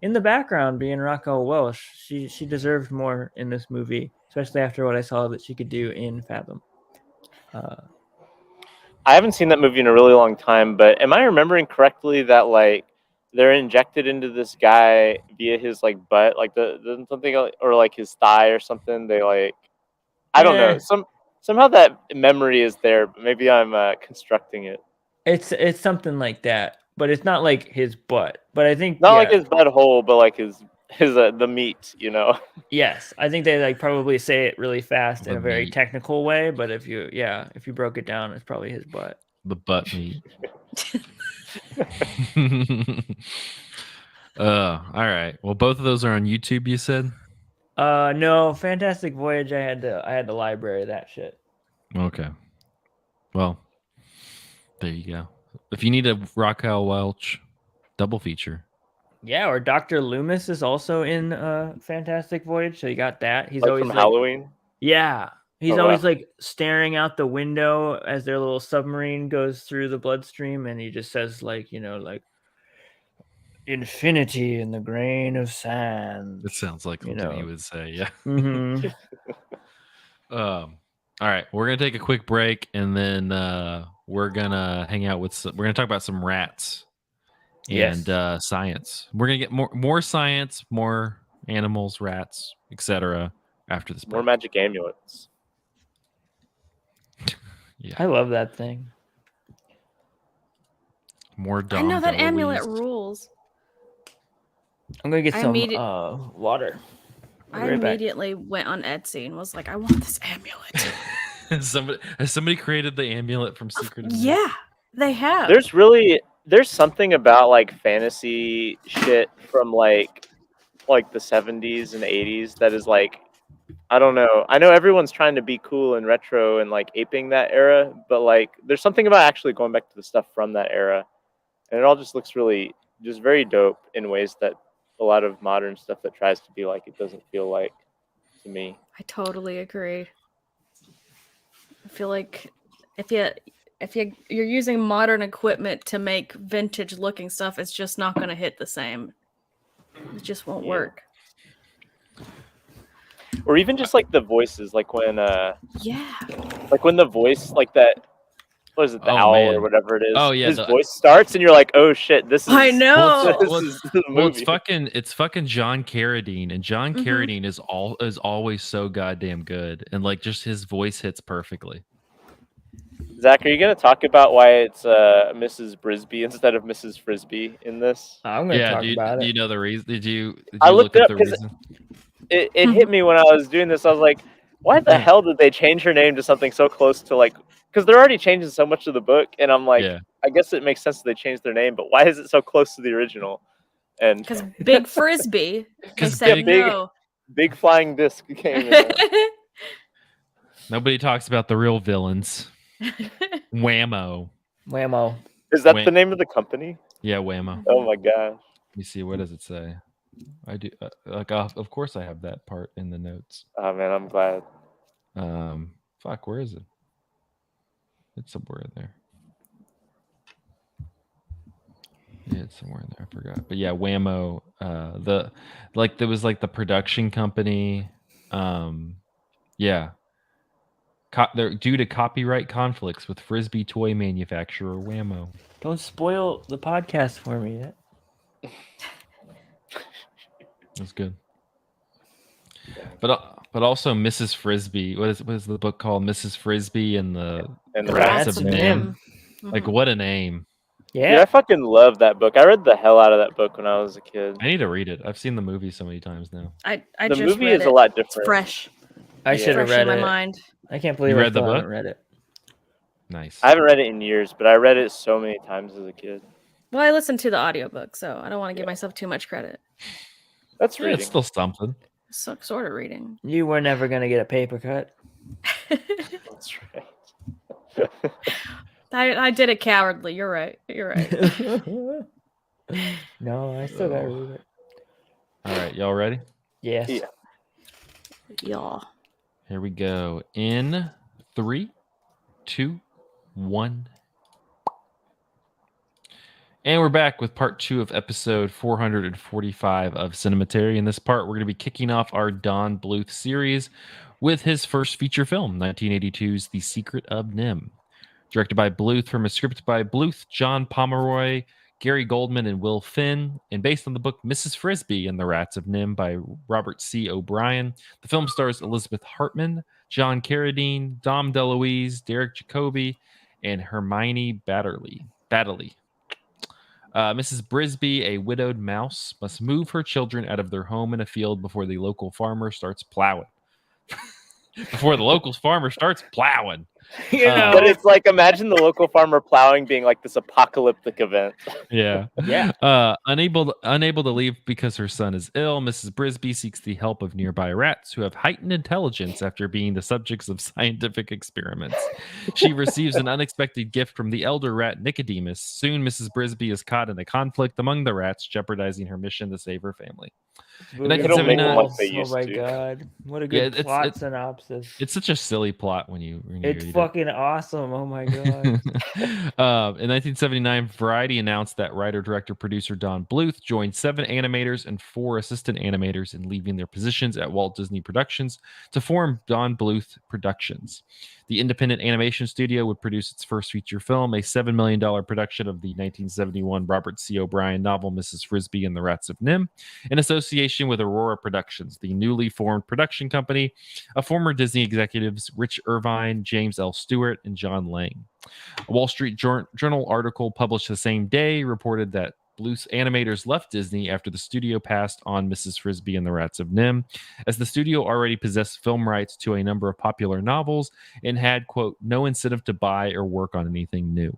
in the background being Raquel Welch. She deserved more in this movie, especially after what I saw that she could do in Fathom. I haven't seen that movie in a really long time, but am I remembering correctly that like they're injected into this guy via his like butt, like the something or like his thigh or something? They like I don't know. Somehow that memory is there, but maybe I'm constructing it. It's something like that, but it's not like his butt. But I think Not like his butthole, but like his the meat, you know. Yes, I think they like probably say it really fast in The a very meat. technical way. But if you broke it down, it's probably his butt. The butt meat. All right. Well, both of those are on YouTube, you said? No, Fantastic Voyage. I had to library that shit. Okay. Well, there you go. If you need a Raquel Welch double feature. Yeah, or Dr. Loomis is also in Fantastic Voyage, so you got that. He's like always from like, Halloween. yeah, he's Oh, always wow. like staring out the window as their little submarine goes through the bloodstream, and he just says like, you know, like infinity in the grain of sand. It sounds like something he would say. Yeah. Mm-hmm. All right. We're going to take a quick break and then we're going to hang out with we're going to talk about some rats and science. We're going to get more science, more animals, rats, etc. after this break. More magic amulets. Yeah. I love that thing. More I know that amulet rules. I'm gonna get some water. I immediately went on Etsy and was like, I want this amulet. Has somebody created the amulet from Secret of NIMH? Yeah, they have. There's something about like fantasy shit from like the 70s and 80s that is like, I don't know. I know everyone's trying to be cool and retro and like aping that era, but like there's something about actually going back to the stuff from that era, and it all just looks really just very dope in ways that a lot of modern stuff that tries to be like it doesn't feel like to me. I totally agree. I feel like if you're using modern equipment to make vintage looking stuff, it's just not going to hit the same. It just won't work. Or even just like the voices, like when yeah, like when the voice like that, what is it, the owl or whatever it is? Oh yeah, his voice starts and you're like, oh shit, this is. I know. It's fucking John Carradine, and John Carradine is always so goddamn good, and like just his voice hits perfectly. Zach, are you gonna talk about why it's Mrs. Brisby instead of Mrs. Frisbee in this? I'm gonna talk about it. Do you know the reason? Did you I looked look up up the reason? It hit me when I was doing this. I was like, why the hell did they change her name to something so close to like? Because they're already changing so much of the book, and I'm like, I guess it makes sense that they changed their name, but why is it so close to the original? And because Big Frisbee. They said no. big flying disc came in there. Nobody talks about the real villains. Whammo. Whammo. Is that the name of the company? Yeah, Whammo. Oh my gosh. Let me see. What does it say? I do. Of course, I have that part in the notes. Oh man, I'm glad. Fuck, where is it? It's somewhere in there. Yeah, it's somewhere in there. I forgot. But yeah, Whammo. There was like the production company. Yeah. They're due to copyright conflicts with Frisbee toy manufacturer Whammo. Don't spoil the podcast for me yet. That's good. But also Mrs. Frisbee. What is the book called? Mrs. Frisbee and the Rats of of NIMH. Mhm. Like, what a name. Yeah. Dude, I fucking love that book. I read the hell out of that book when I was a kid. I need to read it. I've seen the movie so many times now. I The just movie read is it. a lot It's different. fresh. I should have Fresh read in my it. mind. I can't believe You I read the still haven't book? read it. Nice. I haven't read it in years, but I read it so many times as a kid. Well, I listened to the audiobook, so I don't want to give myself too much credit. That's Yeah, reading. it's still something. Sort of reading. You were never gonna get a paper cut. That's right. I did it cowardly. You're right. You're right. No, I still gotta Oh. read it. All right, y'all ready? Yes. Yeah. Y'all. Here we go. In 3, 2, 1. And we're back with part 2 of episode 445 of Cinematary. In this part, we're going to be kicking off our Don Bluth series with his first feature film, 1982's The Secret of NIMH. Directed by Bluth from a script by Bluth, John Pomeroy, Gary Goldman, and Will Finn, and based on the book Mrs. Frisbee and the Rats of NIMH by Robert C. O'Brien. The film stars Elizabeth Hartman, John Carradine, Dom DeLuise, Derek Jacobi, and Hermione Batterley. Mrs. Brisby, a widowed mouse, must move her children out of their home in a field before the local farmer starts plowing. You know. But it's like, imagine the local farmer plowing being like this apocalyptic event. Yeah. Yeah. Unable to leave because her son is ill, Mrs. Brisby seeks the help of nearby rats who have heightened intelligence after being the subjects of scientific experiments. She receives an unexpected gift from the elder rat Nicodemus. Soon, Mrs. Brisby is caught in a conflict among the rats, jeopardizing her mission to save her family. They don't make them like they Oh used my to. god. What a good plot synopsis. It's such a silly plot when you It's read fucking awesome. Oh my god. In 1979, Variety announced that writer-director-producer Don Bluth joined 7 animators and 4 assistant animators in leaving their positions at Walt Disney Productions to form Don Bluth Productions. The independent animation studio would produce its first feature film, a $7 million production of the 1971 Robert C. O'Brien novel Mrs. Frisbee and the Rats of NIMH, in association with Aurora Productions, the newly formed production company of former Disney executives Rich Irvine, James L. Stewart, and John Lang. A Wall Street Journal article published the same day reported that Bluth's animators left Disney after the studio passed on Mrs. Frisbee and the Rats of NIMH, as the studio already possessed film rights to a number of popular novels and had, quote, no incentive to buy or work on anything new.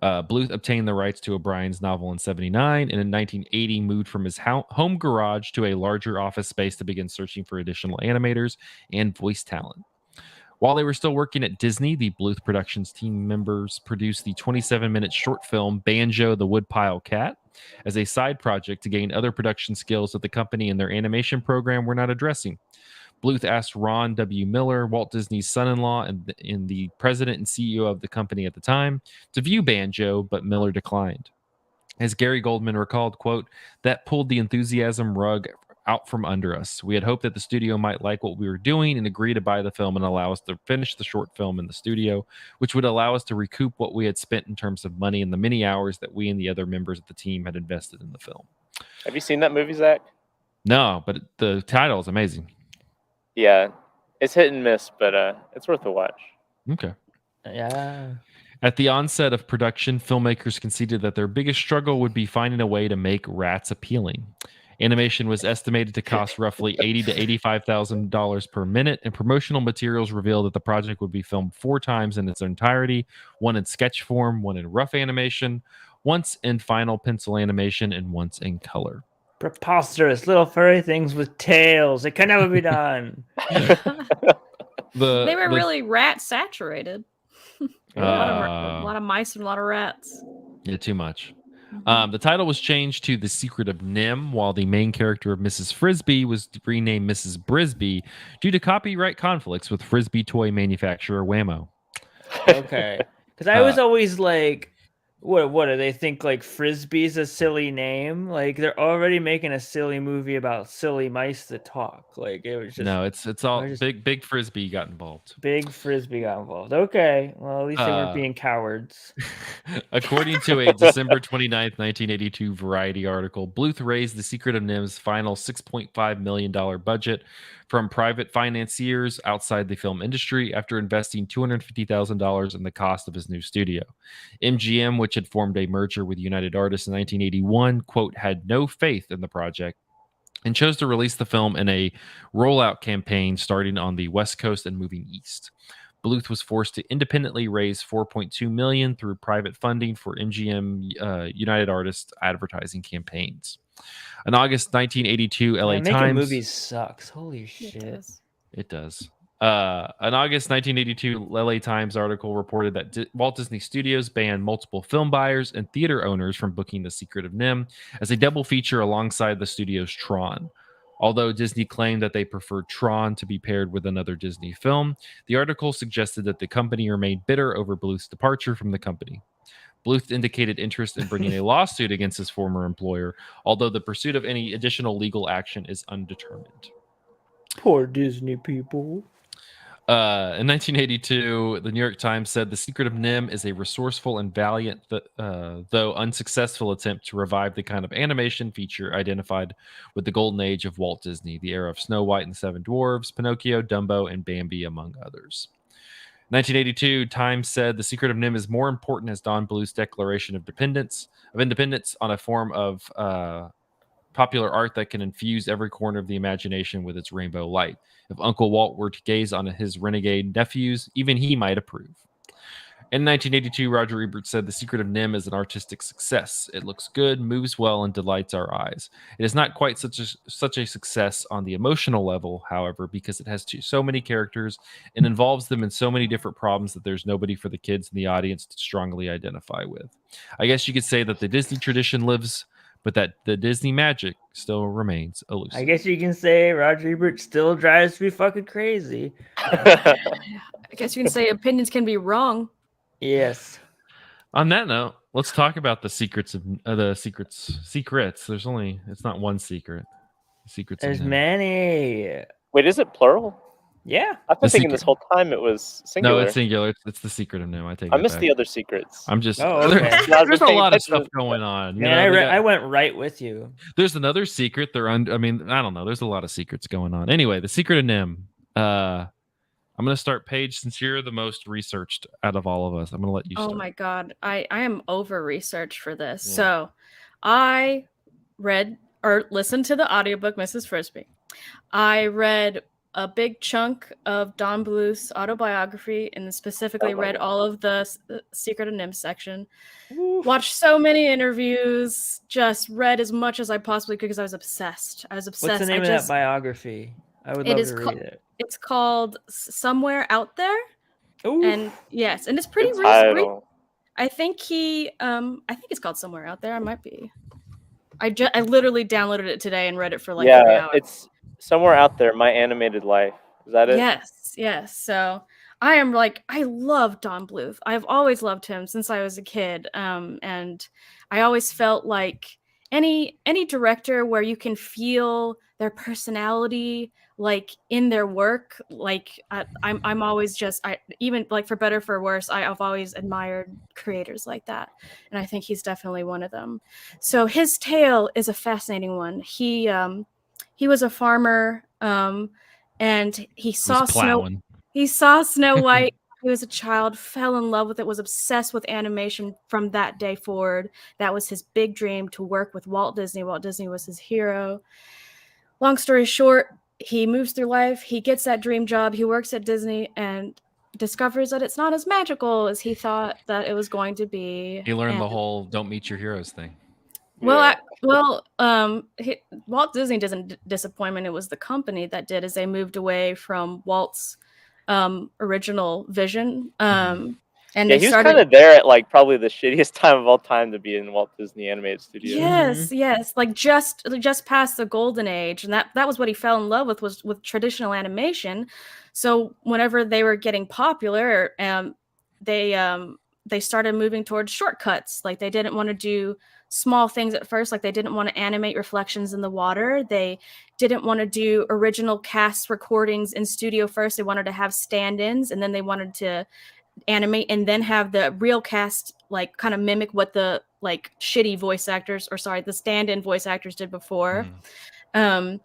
Bluth obtained the rights to O'Brien's novel in 79, and in 1980 moved from his home garage to a larger office space to begin searching for additional animators and voice talent. While they were still working at Disney, the Bluth Productions team members produced the 27-minute short film Banjo the Woodpile Cat as a side project to gain other production skills that the company and their animation program were not addressing. Bluth asked Ron W. Miller, Walt Disney's son-in-law and the president and CEO of the company at the time, to view Banjo, but Miller declined. As Gary Goldman recalled, quote, that pulled the enthusiasm rug out from under us. We had hoped that the studio might like what we were doing and agree to buy the film and allow us to finish the short film in the studio, which would allow us to recoup what we had spent in terms of money and the many hours that we and the other members of the team had invested in the film. Have you seen that movie, Zach? No, but the title is amazing. Yeah, it's hit and miss, but it's worth a watch. Okay. Yeah. At the onset of production, filmmakers conceded that their biggest struggle would be finding a way to make rats appealing. Animation was estimated to cost roughly $80,000 to $85,000 per minute, and promotional materials revealed that the project would be filmed 4 times in its entirety, one in sketch form, one in rough animation, once in final pencil animation, and once in color. Preposterous little furry things with tails. It can never be done. They were really rat saturated. A lot of mice and a lot of rats. Yeah, too much. The title was changed to The Secret of NIMH, while the main character of Mrs. Frisbee was renamed Mrs. Brisby due to copyright conflicts with Frisbee toy manufacturer Wham-O. Okay. Because I was always like, what do they think? Like Frisbee's a silly name? Like they're already making a silly movie about silly mice that talk. Like it was just no, it's all big Frisbee got involved. Big Frisbee got involved. Okay, well at least they weren't being cowards. According to a December 29th, 1982 Variety article, Bluth raised The Secret of NIMH's final $6.5 million budget from private financiers outside the film industry after investing $250,000 in the cost of his new studio. MGM, which had formed a merger with United Artists in 1981, quote, had no faith in the project and chose to release the film in a rollout campaign starting on the West Coast and moving east. Bluth was forced to independently raise $4.2 million through private funding for MGM United Artists advertising campaigns. In August 1982, LA making Times. movies sucks. Holy shit. It does. An August 1982 LA Times article reported that Walt Disney Studios banned multiple film buyers and theater owners from booking The Secret of NIMH as a double feature alongside the studio's Tron. Although Disney claimed that they preferred Tron to be paired with another Disney film, the article suggested that the company remained bitter over Bluth's departure from the company. Bluth indicated interest in bringing a lawsuit against his former employer, although the pursuit of any additional legal action is undetermined. Poor Disney people. In 1982, the New York Times said The Secret of NIMH is a resourceful and valiant, though unsuccessful attempt to revive the kind of animation feature identified with the golden age of Walt Disney, the era of Snow White and the Seven Dwarfs, Pinocchio, Dumbo, and Bambi, among others. 1982, Times said The Secret of NIMH is more important as Don Bluth's declaration of independence on a form of popular art that can infuse every corner of the imagination with its rainbow light. If Uncle Walt were to gaze on his renegade nephews, even he might approve. In 1982, Roger Ebert said The Secret of NIMH is an artistic success. It looks good, moves well, and delights our eyes. It is not quite such a success on the emotional level, however, because it has so many characters and involves them in so many different problems that there's nobody for the kids in the audience to strongly identify with. I guess you could say that the Disney tradition lives, but that the Disney magic still remains elusive. I guess you can say Roger Ebert still drives me fucking crazy. I guess you can say opinions can be wrong. Yes. On that note, let's talk about the secrets of secrets. It's not one secret. Secrets. There's many. Wait, is it plural? Yeah. I've been thinking this whole time it was singular. No, it's singular. It's The Secret of NIMH. I missed the other secrets. I'm just. okay. There's a lot of stuff going on. Man, I went right with you. There's another secret. I don't know. There's a lot of secrets going on. Anyway, The Secret of NIMH. I'm going to start, Paige, since you're the most researched out of all of us. I'm going to let you start. Oh my God. I am over-researched for this. Yeah. So I read or listened to the audiobook, Mrs. Frisbee. I read a big chunk of Don Bluth's autobiography and specifically read all of the Secret of NIMH section. Oof. Watched so many interviews, just read as much as I possibly could because I was obsessed. What's the name of that biography? I would love to read it. It's called Somewhere Out There. Ooh. And yes, and it's pretty recent. I think it's called Somewhere Out There. I might be. I literally downloaded it today and read it for 3 hours. It's Somewhere Out There, My Animated Life. Is that it? Yes. So I love Don Bluth. I've always loved him since I was a kid. And I always felt like any director where you can feel their personality like in their work, like I'm always just even like for better for worse, I've always admired creators like that, and I think he's definitely one of them. So his tale is a fascinating one. He was a farmer, and he saw Snow White. He was a child, fell in love with it, was obsessed with animation from that day forward. That was his big dream, to work with Walt Disney. Walt Disney was his hero. Long story short, he moves through life. He gets that dream job. He works at Disney and discovers that it's not as magical as he thought that it was going to be. He learned the whole "don't meet your heroes" thing. Well, Well, Walt Disney doesn't disappointment. It was the company that did, as they moved away from Walt's original vision. And Yeah, they he was started. kind of there at like probably the shittiest time of all time to be in Walt Disney Animated Studios. Yes, like just past the golden age, and that was what he fell in love with, was with traditional animation. So whenever they were getting popular, they started moving towards shortcuts. Like they didn't want to do small things at first, like they didn't want to animate reflections in the water. They didn't want to do original cast recordings in studio first. They wanted to have stand-ins, and then they wanted to animate and then have the real cast like kind of mimic what the like shitty voice actors, or sorry, the stand-in voice actors did before. And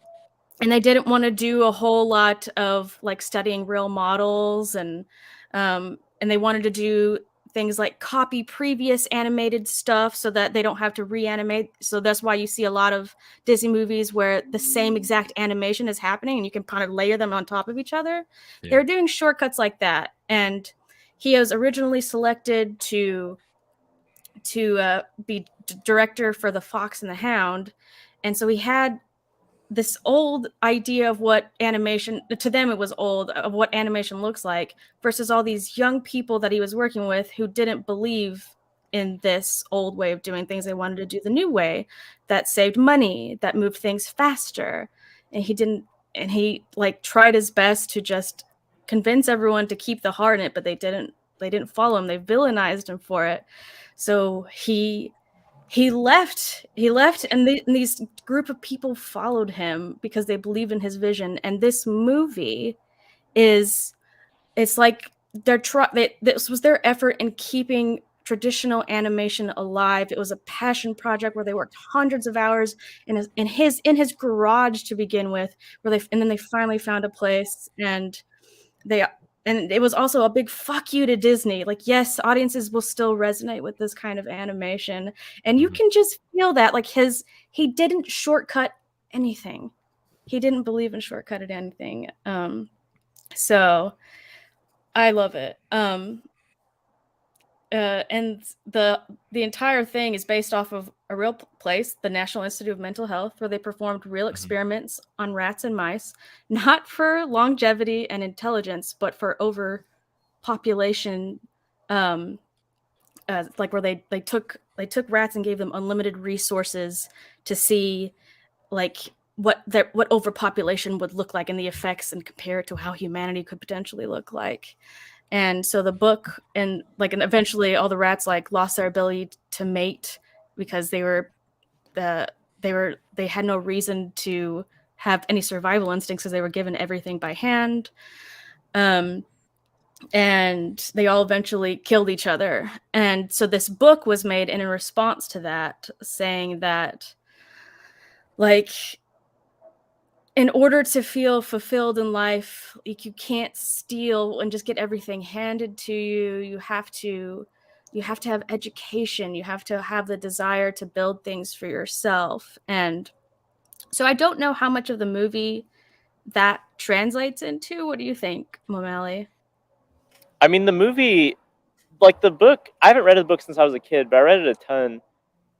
they didn't want to do a whole lot of like studying real models, and they wanted to do things like copy previous animated stuff so that they don't have to reanimate. So that's why you see a lot of Disney movies where the same exact animation is happening and you can kind of layer them on top of each other. Yeah. They're doing shortcuts like that. And he was originally selected to be director for The Fox and the Hound. And so he had this old idea of what animation, to them it was old, of what animation looks like, versus all these young people that he was working with who didn't believe in this old way of doing things. They wanted to do the new way that saved money, that moved things faster. And he like tried his best to just convince everyone to keep the heart in it, but they didn't follow him. They villainized him for it. So he left, and these group of people followed him because they believed in his vision. And this movie it's like this was their effort in keeping traditional animation alive. It was a passion project where they worked hundreds of hours in his garage to begin with, and then they finally found a place. And it was also a big fuck you to Disney. Like, yes, audiences will still resonate with this kind of animation. And you can just feel that. Like he didn't shortcut anything. He didn't believe in shortcutted anything. So I love it. And the entire thing is based off of a real place, the National Institute of Mental Health, where they performed real experiments on rats and mice, not for longevity and intelligence, but for overpopulation. Like where they took rats and gave them unlimited resources to see like what overpopulation would look like and the effects, and compare it to how humanity could potentially look like. And so the book, and eventually all the rats like lost their ability to mate because they had no reason to have any survival instincts because they were given everything by hand. And they all eventually killed each other. And so this book was made in response to that, saying that like in order to feel fulfilled in life, like you can't steal and just get everything handed to you. You have to have education. You have to have the desire to build things for yourself. And so I don't know how much of the movie that translates into. What do you think, Momali? I mean, the movie, like the book, I haven't read the book since I was a kid, but I read it a ton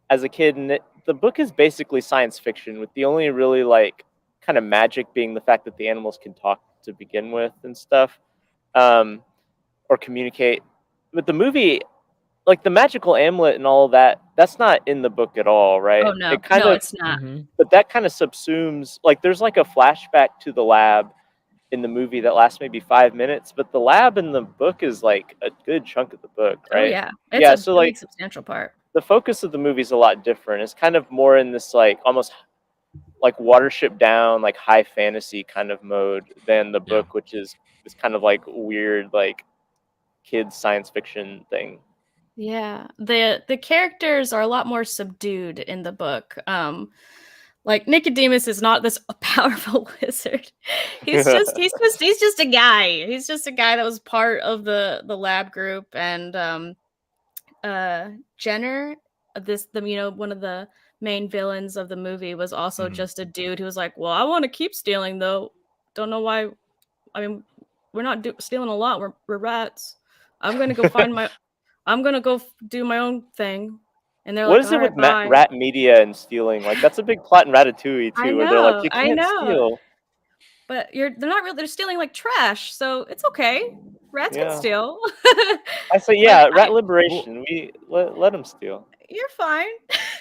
as a kid. And the book is basically science fiction, with the only really like kind of magic being the fact that the animals can talk to begin with and stuff, or communicate. But the movie, like the magical amulet and all of that, that's not in the book at all, right? Oh no, It kind of, it's not. but that kind of subsumes, like there's like a flashback to the lab in the movie that lasts maybe 5 minutes, but the lab in the book is like a good chunk of the book, right? Oh yeah, it's a so big, like substantial part. the focus of the movie is a lot different. It's kind of more in this like almost like Watership Down, like high fantasy kind of mode than the book, which is this kind of like weird like kids science fiction thing. Yeah, the characters are a lot more subdued in the book. Like Nicodemus is not this powerful wizard. He's just a guy. He's just a guy that was part of the lab group. And Jenner, one of the main villains of the movie, was also just a dude who was like, well, I want to keep stealing though. Don't know why. I mean, we're not stealing a lot. We're rats. I'm gonna go do my own thing. And they're What like, is all it with right, bye. rat media and stealing? Like that's a big plot in Ratatouille I too, where they're like, know, you I can't know. steal. But they're not really, they're stealing like trash, so it's okay. Rats can Yeah. steal. I say, Like, yeah, rat Well, liberation. We let them steal. you're fine.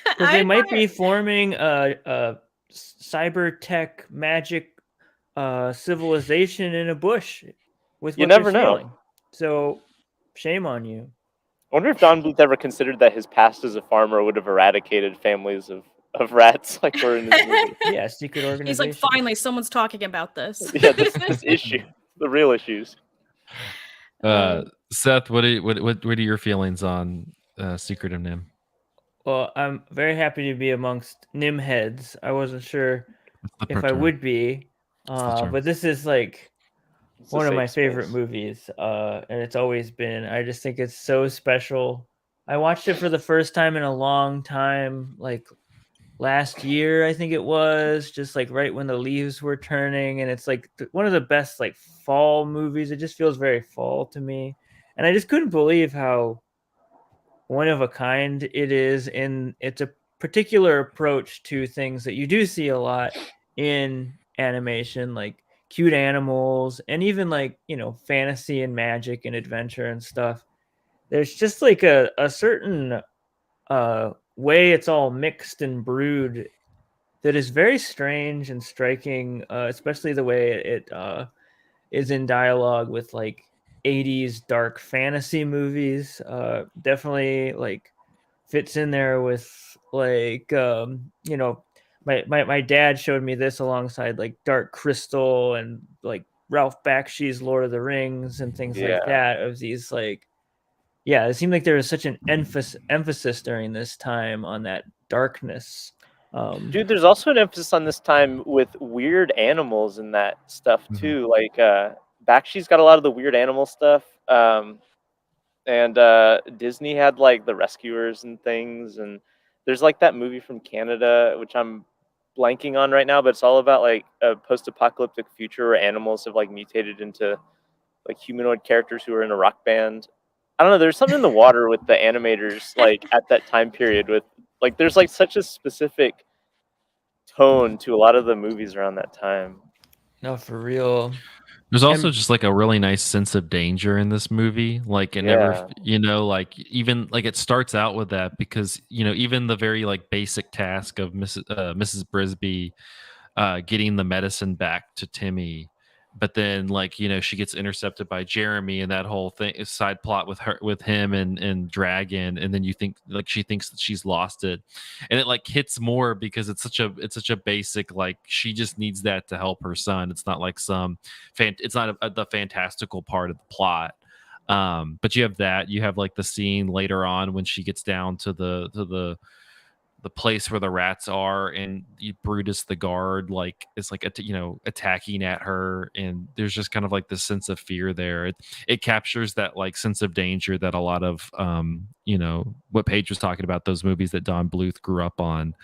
because they might be forming a cyber tech magic civilization in a bush with You what they're never know. stealing. So, shame on you. I wonder if Don Bluth ever considered that his past as a farmer would have eradicated families of rats like we're in this movie. Yeah, secret organization. He's like, finally, someone's talking about this. Yeah, this issue, the real issues. Seth, what are your feelings on Secret of NIMH? Well, I'm very happy to be amongst NIMH heads. I wasn't sure The if I term. would be, the term. but this is like It's a one of safe my favorite space. movies, and it's always been. I just think it's so special. I watched it for the first time in a long time, like last year, I think it was, just like right when the leaves were turning, and it's like one of the best like fall movies. It just feels very fall to me, and I just couldn't believe how one of a kind it is, and it's a particular approach to things that you do see a lot in animation, like cute animals and even like, you know, fantasy and magic and adventure and stuff. There's just like a certain way it's all mixed and brewed that is very strange and striking, especially the way it is in dialogue with like 80s dark fantasy movies. Definitely like fits in there with like you know, my dad showed me this alongside like Dark Crystal and like Ralph Bakshi's Lord of the Rings and things like Yeah. that, of these like, yeah, it seemed like there was such an emphasis during this time on that darkness. Dude, there's also an emphasis on this time with weird animals and that stuff too. Like Bakshi's got a lot of the weird animal stuff. And Disney had like the rescuers and things, and there's like that movie from Canada which I'm blanking on right now, but it's all about like a post-apocalyptic future where animals have like mutated into like humanoid characters who are in a rock band. I don't know, there's something in the water with the animators like at that time period with like there's like such a specific tone to a lot of the movies around that time. No, for real. There's also And- just like a really nice sense of danger in this movie. Like it never, Yeah. you know, like even like it starts out with that because, you know, even the very like basic task of Mrs. Brisby getting the medicine back to Timmy, but then like, you know, she gets intercepted by Jeremy and that whole thing is side plot with him and Dragon, and then you think like she thinks that she's lost it, and it like hits more because it's such a basic, like she just needs that to help her son. It's not like it's not the fantastical part of the plot. But you have like the scene later on when she gets down to the place where the rats are, and Brutus the guard like is like attacking at her, and there's just kind of like this sense of fear there. It captures that like sense of danger that a lot of you know, what Paige was talking about, those movies that Don Bluth grew up on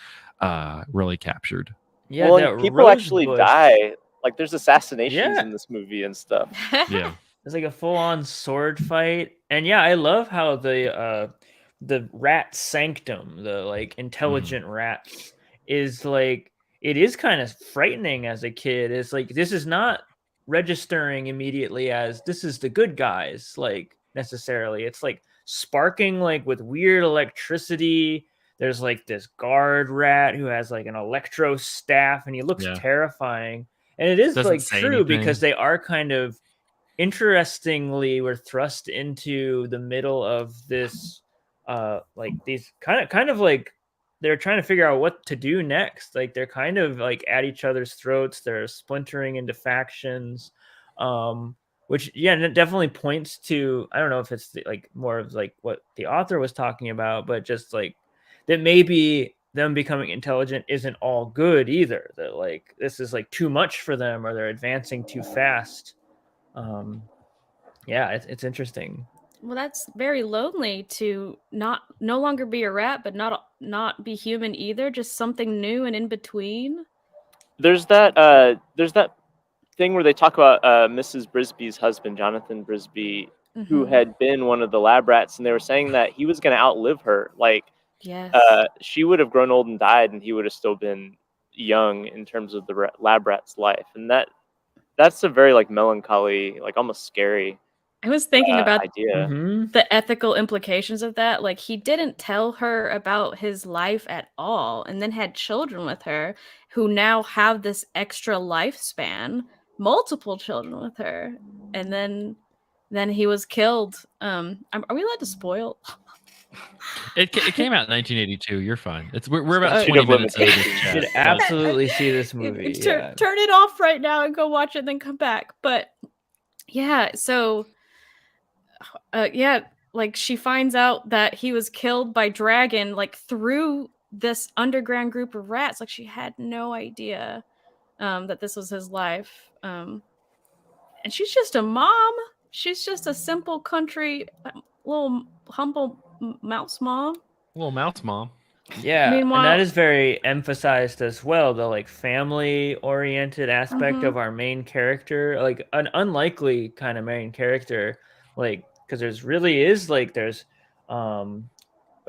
really captured. yeah, Well, that and people rose actually bush. die. Like there's assassinations Yeah. in this movie and stuff. Yeah. It's like a full-on sword fight, and yeah, I love how the rat sanctum, the like intelligent rats, is like, it is kind of frightening as a kid. It's like this is not registering immediately as this is the good guys, like necessarily. It's like sparking like with weird electricity. There's like this guard rat who has like an electro staff, and he looks Yeah. terrifying. And it is Doesn't like say true because anything. they are kind of interestingly were thrust into the middle of this like these kind of like they're trying to figure out what to do next. Like they're kind of like at each other's throats. They're splintering into factions, which yeah, it definitely points to, I don't know if it's like more of like what the author was talking about, but just like that maybe them becoming intelligent isn't all good either. That like this is like too much for them, or they're advancing too fast. Yeah, it's interesting. Well, that's very lonely to no longer be a rat, but not be human either. Just something new and in between. There's that thing where they talk about Mrs. Brisby's husband, Jonathan Brisby, who Mhm. had been one of the lab rats, and they were saying that he was going to outlive her. Like Yes. She would have grown old and died, and he would have still been young in terms of the lab rat's life. And that's a very like melancholy, like almost scary I was thinking about idea. the ethical implications of that. Like, he didn't tell her about his life at all, and then had children with her who now have this extra lifespan, multiple children with her, and then he was killed. Are we allowed to spoil? It came out in 1982. You're fine. We're about Statute 20 of minutes into this limitations. chat. You should absolutely see this movie. Yeah. Turn it off right now and go watch it, then come back. But yeah, so yeah, like she finds out that he was killed by dragon, like through this underground group of rats. Like, she had no idea that this was his life. And she's just a mom. She's just a simple country, little humble mouse mom. Little mouse mom. Yeah, and Meanwhile, that is very emphasized as well, the like family oriented aspect of our main character, like an unlikely kind of main character, like because there's what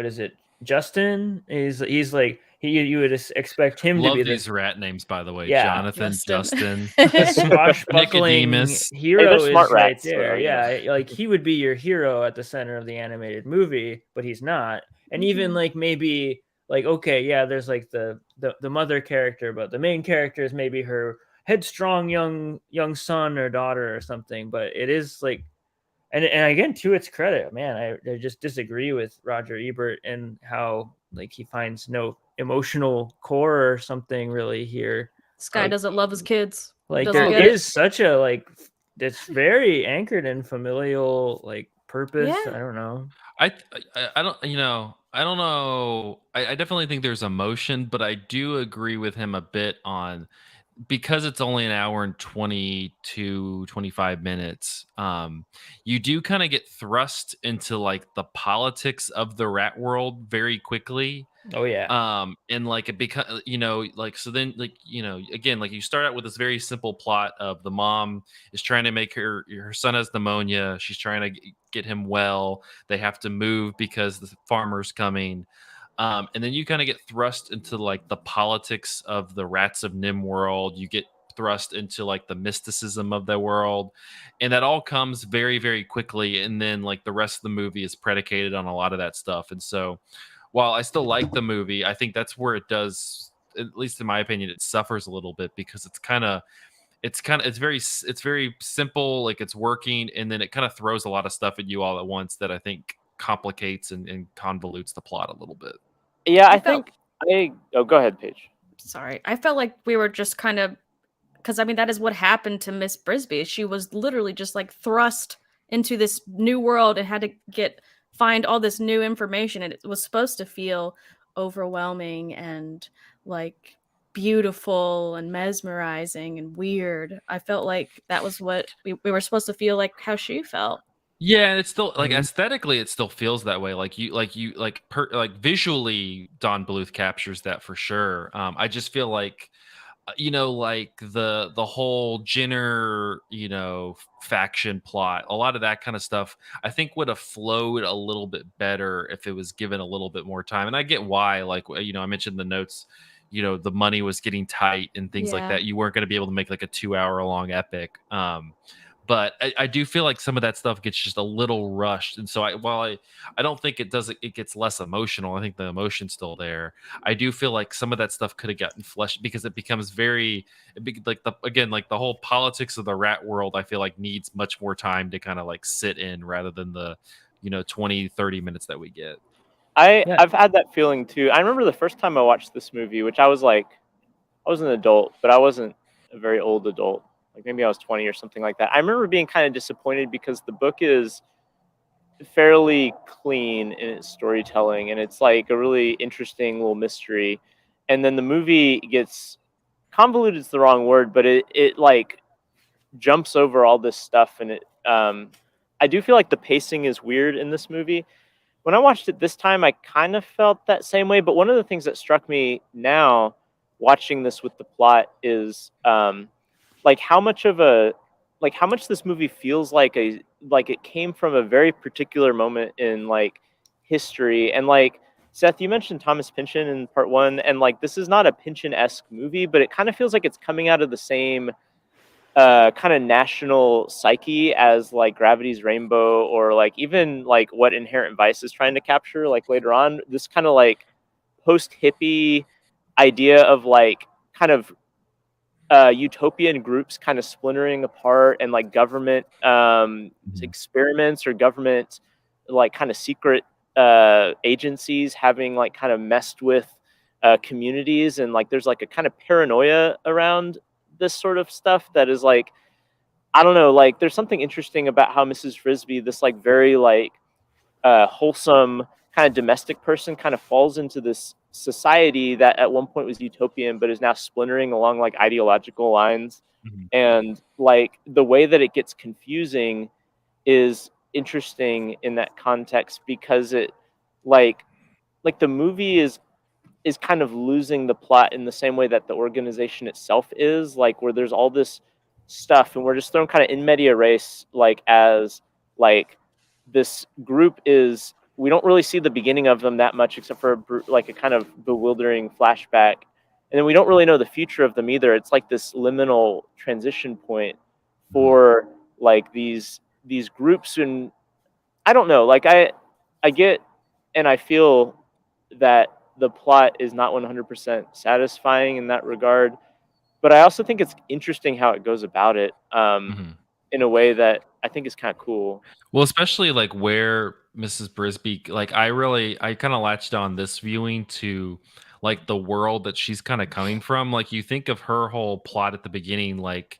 is it, Justin, he's like you would expect him to Love be these rat names, by the way. Yeah. Jonathan, Justin, the swashbuckling Nicodemus. hero Hey, they're smart is right rats, there. though, you know. Yeah, like he would be your hero at the center of the animated movie, but he's not. And even like maybe like, okay, yeah, there's like the mother character, but the main character is maybe her headstrong young son or daughter or something. But it is like, and again, to its credit, man, I just disagree with Roger Ebert and how like he finds no emotional core or something really here. this guy doesn't love his kids. Like Doesn't there get it. is such a like it's very anchored in familial like purpose. Yeah. I don't know. I don't, I don't know. I definitely think there's emotion, but I do agree with him a bit on, because it's only an hour and 25 minutes. You do kind of get thrust into like the politics of the rat world very quickly. Oh yeah. And like it becomes, like, so then like, again, like you start out with this very simple plot of the mom is trying to make her son has pneumonia, she's trying to get him well, they have to move because the farmer's coming. And then you kind of get thrust into like the politics of the rats of NIMH world. You get thrust into like the mysticism of the world, and that all comes very, very quickly. And then like the rest of the movie is predicated on a lot of that stuff. And so while I still like the movie, I think that's where it does, at least in my opinion, it suffers a little bit, because it's very simple, like it's working, and then it kind of throws a lot of stuff at you all at once that I think complicates and convolutes the plot a little bit. Yeah, go ahead, Paige. Sorry, I felt like we were just kind of, because I mean that is what happened to Miss Brisby. She was literally just like thrust into this new world and had to find all this new information, and it was supposed to feel overwhelming and like beautiful and mesmerizing and weird. I felt like that was what we were supposed to feel, like how she felt. Yeah, and it's still like aesthetically, it still feels that way. Like visually, Don Bluth captures that for sure. I just feel like, like the whole Jenner, faction plot, a lot of that kind of stuff, I think would have flowed a little bit better if it was given a little bit more time. And I get why, like, I mentioned the notes, the money was getting tight and things like that. You weren't going to be able to make like a 2-hour long epic. But I do feel like some of that stuff gets just a little rushed. And so while I don't think it gets less emotional. I think the emotion's still there. I do feel like some of that stuff could have gotten fleshed, because it becomes like the whole politics of the rat world, I feel like needs much more time to kind of like sit in, rather than the, 20-30 minutes that we get. I've had that feeling too. I remember the first time I watched this movie, which I was an adult, but I wasn't a very old adult. Like maybe I was 20 or something like that. I remember being kind of disappointed because the book is fairly clean in its storytelling, and it's like a really interesting little mystery. And then the movie gets convoluted, is the wrong word, but it like jumps over all this stuff, and I do feel like the pacing is weird in this movie. When I watched it this time, I kind of felt that same way. But one of the things that struck me now, watching this with the plot, is like how much this movie feels like it came from a very particular moment in like history, and like Seth, you mentioned Thomas Pynchon in part one, and like this is not a Pynchon-esque movie, but it kind of feels like it's coming out of the same kind of national psyche as like Gravity's Rainbow, or like even like what Inherent Vice is trying to capture like later on. This kind of like post-hippie idea of like kind of utopian groups kind of splintering apart, and like government experiments or government like kind of secret agencies having like kind of messed with communities, and like there's like a kind of paranoia around this sort of stuff that is like, I don't know, like there's something interesting about how Mrs. Frisbee, this like very like wholesome kind of domestic person, kind of falls into this society that at one point was utopian but is now splintering along like ideological lines. Mhm. And like the way that it gets confusing is interesting in that context, because it like the movie is kind of losing the plot in the same way that the organization itself is, like where there's all this stuff and we're just thrown kind of in media res, like as like this group is, we don't really see the beginning of them that much except for like a kind of bewildering flashback, and then we don't really know the future of them either. It's like this liminal transition point for like these groups. And I don't know, like I get and I feel that the plot is not 100% satisfying in that regard, but I also think it's interesting how it goes about it Mhm. in a way that I think is kind of cool. Well, especially like where Mrs. Brisby, like I kind of latched on this viewing to like the world that she's kind of coming from. Like you think of her whole plot at the beginning, like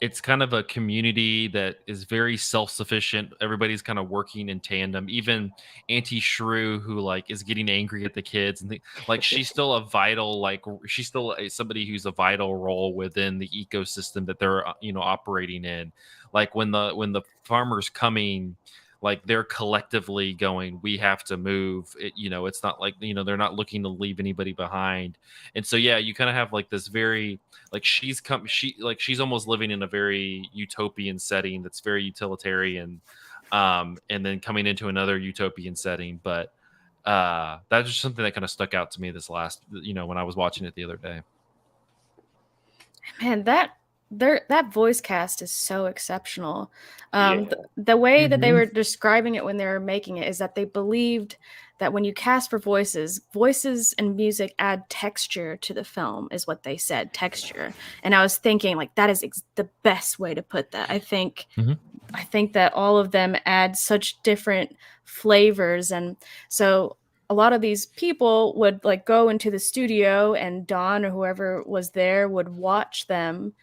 it's kind of a community that is very self-sufficient. Everybody's kind of working in tandem. Even Auntie Shrew, who like is getting angry at the kids, and like she's still a vital, like she's still somebody who's a vital role within the ecosystem that they're operating in. Like when the farmers coming, like they're collectively going, we have to move it, it's not like they're not looking to leave anybody behind. And so yeah, you kind of have like this very, like she's almost living in a very utopian setting that's very utilitarian, and then coming into another utopian setting. But that's just something that kind of stuck out to me this last, when I was watching it the other day. Man, that voice cast is so exceptional. Yeah. The way that they Mhm. were describing it when they were making it is that they believed that when you cast for voices and music add texture to the film, is what they said, texture. And I was thinking, like, that is the best way to put that. Mhm. I think that all of them add such different flavors, and so a lot of these people would like go into the studio, and Don or whoever was there would watch them,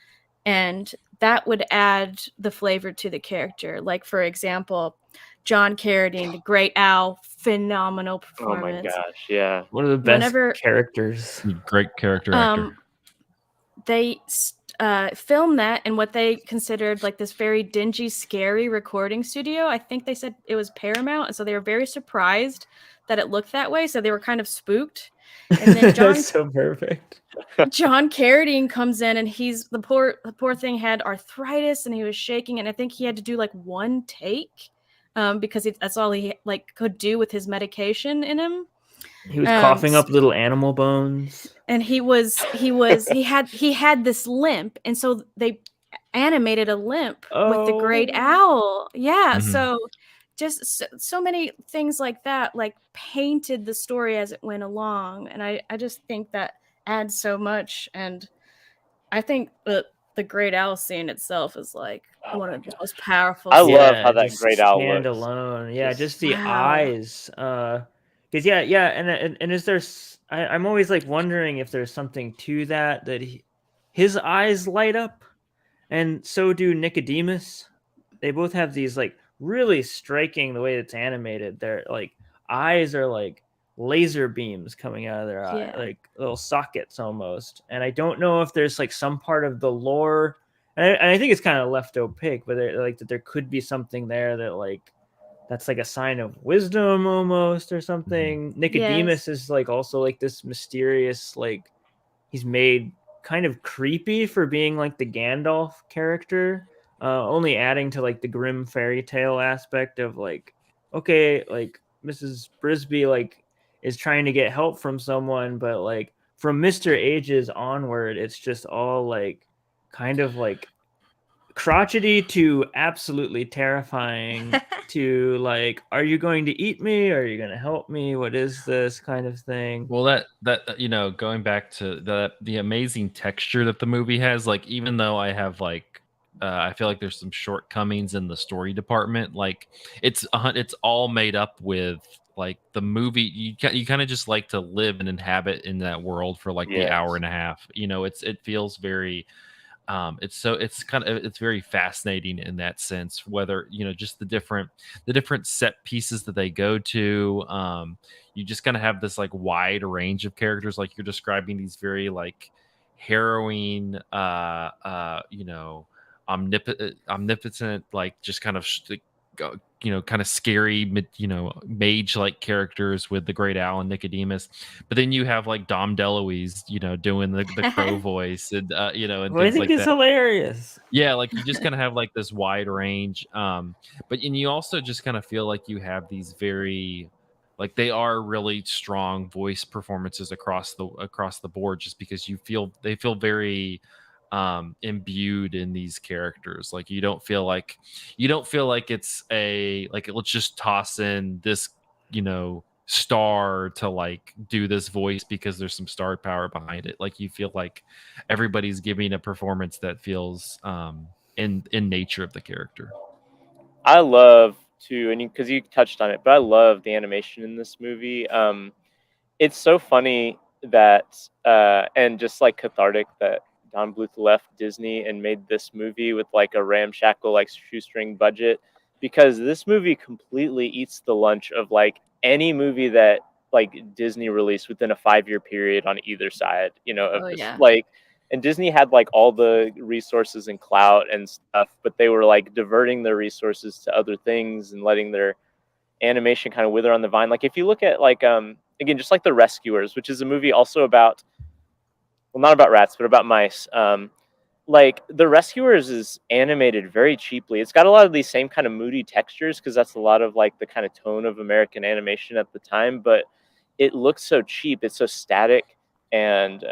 and that would add the flavor to the character. Like, for example, John Carradine, the Great Owl, phenomenal Oh my performance. gosh, yeah. One of the best Whenever characters. Great character actor. they filmed that in what they considered like this very dingy, scary recording studio. I think they said it was Paramount, and so they were very surprised that it looked that way. So they were kind of spooked. And then That's so perfect. John Carradine comes in, and he's the poor thing had arthritis, and he was shaking, and I think he had to do like one take because that's all he like could do with his medication in him. He was coughing up little animal bones. And he had this limp, and so they animated a limp with the Great Owl. Yeah, Mhm. so just so many things like that, like painted the story as it went along, and I just think that adds so much. And I think the Great Owl scene itself is like Oh one my of the gosh. most powerful I scenes. love how that Just Great Owl stand looks. alone. Yeah, just the Wow. eyes. Because and is there? I'm always like wondering if there's something to that his eyes light up, and so do Nicodemus. They both have these like really striking the way it's animated. Their like eyes are like laser beams coming out of their eye, Yeah. like little sockets almost. And I don't know if there's like some part of the lore, and I think it's kind of left opaque, but like that there could be something there that like that's like a sign of wisdom almost or something. Nicodemus is like also like this mysterious, like he's made kind of creepy for being like the Gandalf character, only adding to like the grim fairy tale aspect of like, okay, like Mrs. Brisby like is trying to get help from someone, but like from Mr. Ages onward, it's just all like kind of like crotchety to absolutely terrifying to like, are you going to eat me? Are you going to help me? What is this kind of thing? Well, that going back to the amazing texture that the movie has, like even though I have like I feel like there's some shortcomings in the story department, like it's all made up with like the movie. You kind of just like to live and inhabit in that world for like the hour Yes. and a half. It feels very it's very fascinating in that sense, whether just the different set pieces that they go to. You just kind of have this like wide range of characters, like you're describing these very like harrowing omnipotent, like just kind of kind of scary mage like characters with the great owl and Nicodemus. But then you have like Dom DeLuise doing the crow voice, and What I things think like is that. hilarious. Yeah, like you just kind of have like this wide range. And you also just kind of feel like you have these very, like they are really strong voice performances across the board, just because they feel very imbued in these characters. Like you don't feel like it's a like let's just toss in this star to like do this voice because there's some star power behind it. Like you feel like everybody's giving a performance that feels in nature of the character. I love to, and because you touched on it, but I love the animation in this movie. It's so funny that and just like cathartic that Don Bluth left Disney and made this movie with like a ramshackle like shoestring budget, because this movie completely eats the lunch of like any movie that like Disney released within a 5-year period on either side, of Oh, this yeah. like. And Disney had like all the resources and clout and stuff, but they were like diverting their resources to other things and letting their animation kind of wither on the vine. Like if you look at like again, just like The Rescuers, which is a movie also about, well, not about rats but about mice. Like The Rescuers is animated very cheaply. It's got a lot of these same kind of moody textures because that's a lot of like the kind of tone of American animation at the time, but it looks so cheap. It's so static, and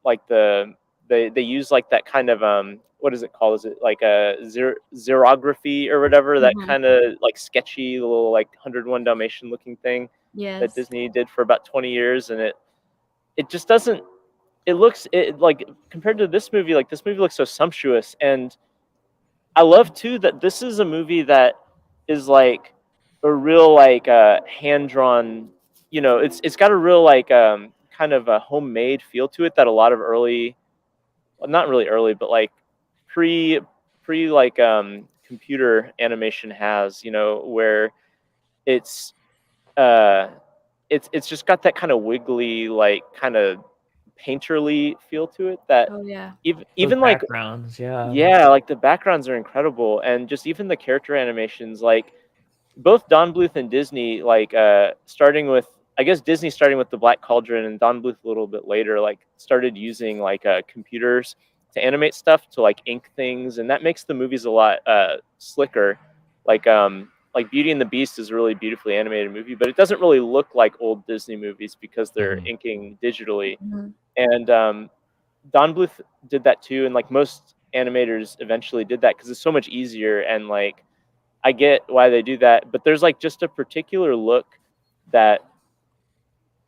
like they use like that kind of what is it called? Is it like a xerography or whatever? That Mhm. kind of like sketchy little like 101 Dalmatian looking thing that Yes. Disney did for about 20 years, and it just doesn't. It looks it like compared to this movie, like this movie looks so sumptuous, and I love too that this is a movie that is like a real like hand drawn. It's got a real like kind of a homemade feel to it that a lot of early, well, not really early, but like pre like computer animation has. Where it's uh it's just got that kind of wiggly like kind of painterly feel to it that Oh, yeah. Those even like, backgrounds, yeah. yeah, like the backgrounds are incredible, and just even the character animations, like both Don Bluth and Disney, like starting with, I guess Disney starting with the Black Cauldron, and Don Bluth a little bit later, like started using like computers to animate stuff, to like ink things, and that makes the movies a lot slicker. Like Beauty and the Beast is a really beautifully animated movie, but it doesn't really look like old Disney movies because they're Mhm. inking digitally. Mhm. And Don Bluth did that too, and like most animators eventually did that because it's so much easier. And like I get why they do that, but there's like just a particular look that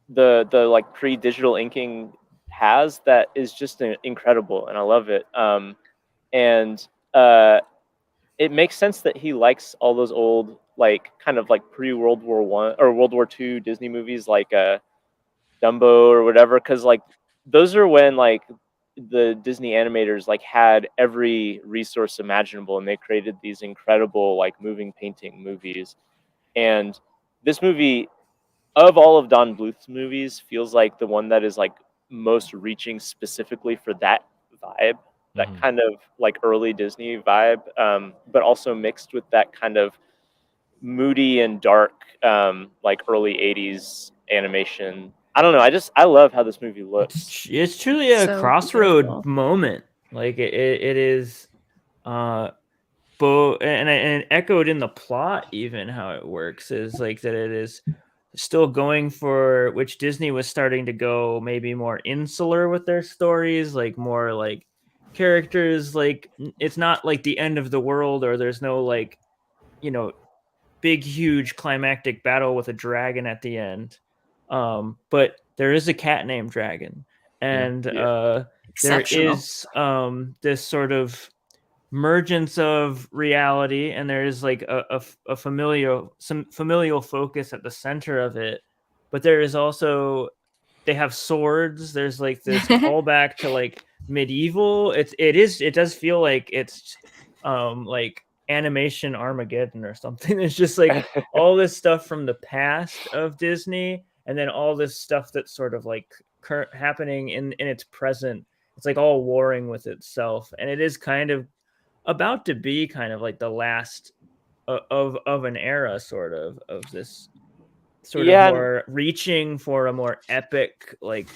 the like pre-digital inking has that is just incredible, and I love it. And it makes sense that he likes all those old like kind of like pre-World War One or World War II Disney movies like Dumbo or whatever, because like those are when like the Disney animators like had every resource imaginable, and they created these incredible like moving painting movies. And this movie, of all of Don Bluth's movies, feels like the one that is like most reaching specifically for that vibe, that Mhm. kind of like early Disney vibe, but also mixed with that kind of moody and dark, like early '80s animation. I don't know. I love how this movie looks. It's truly a So crossroad beautiful. moment. Like it is both, and echoed in the plot, even how it works is like that it is still going for, which Disney was starting to go maybe more insular with their stories, like more like characters, like it's not like the end of the world, or there's no like, you know, big huge climactic battle with a dragon at the end. But there is a cat named Dragon, and there Exceptional. is this sort of mergence of reality, and there is like a familial focus at the center of it, but there is also, they have swords, there's like this callback to like medieval. It does feel like it's like animation Armageddon or something. It's just like all this stuff from the past of Disney, and then all this stuff that's sort of like happening in its present. It's like all warring with itself, and it is kind of about to be kind of like the last of an era, sort of this sort of more reaching for a more epic, like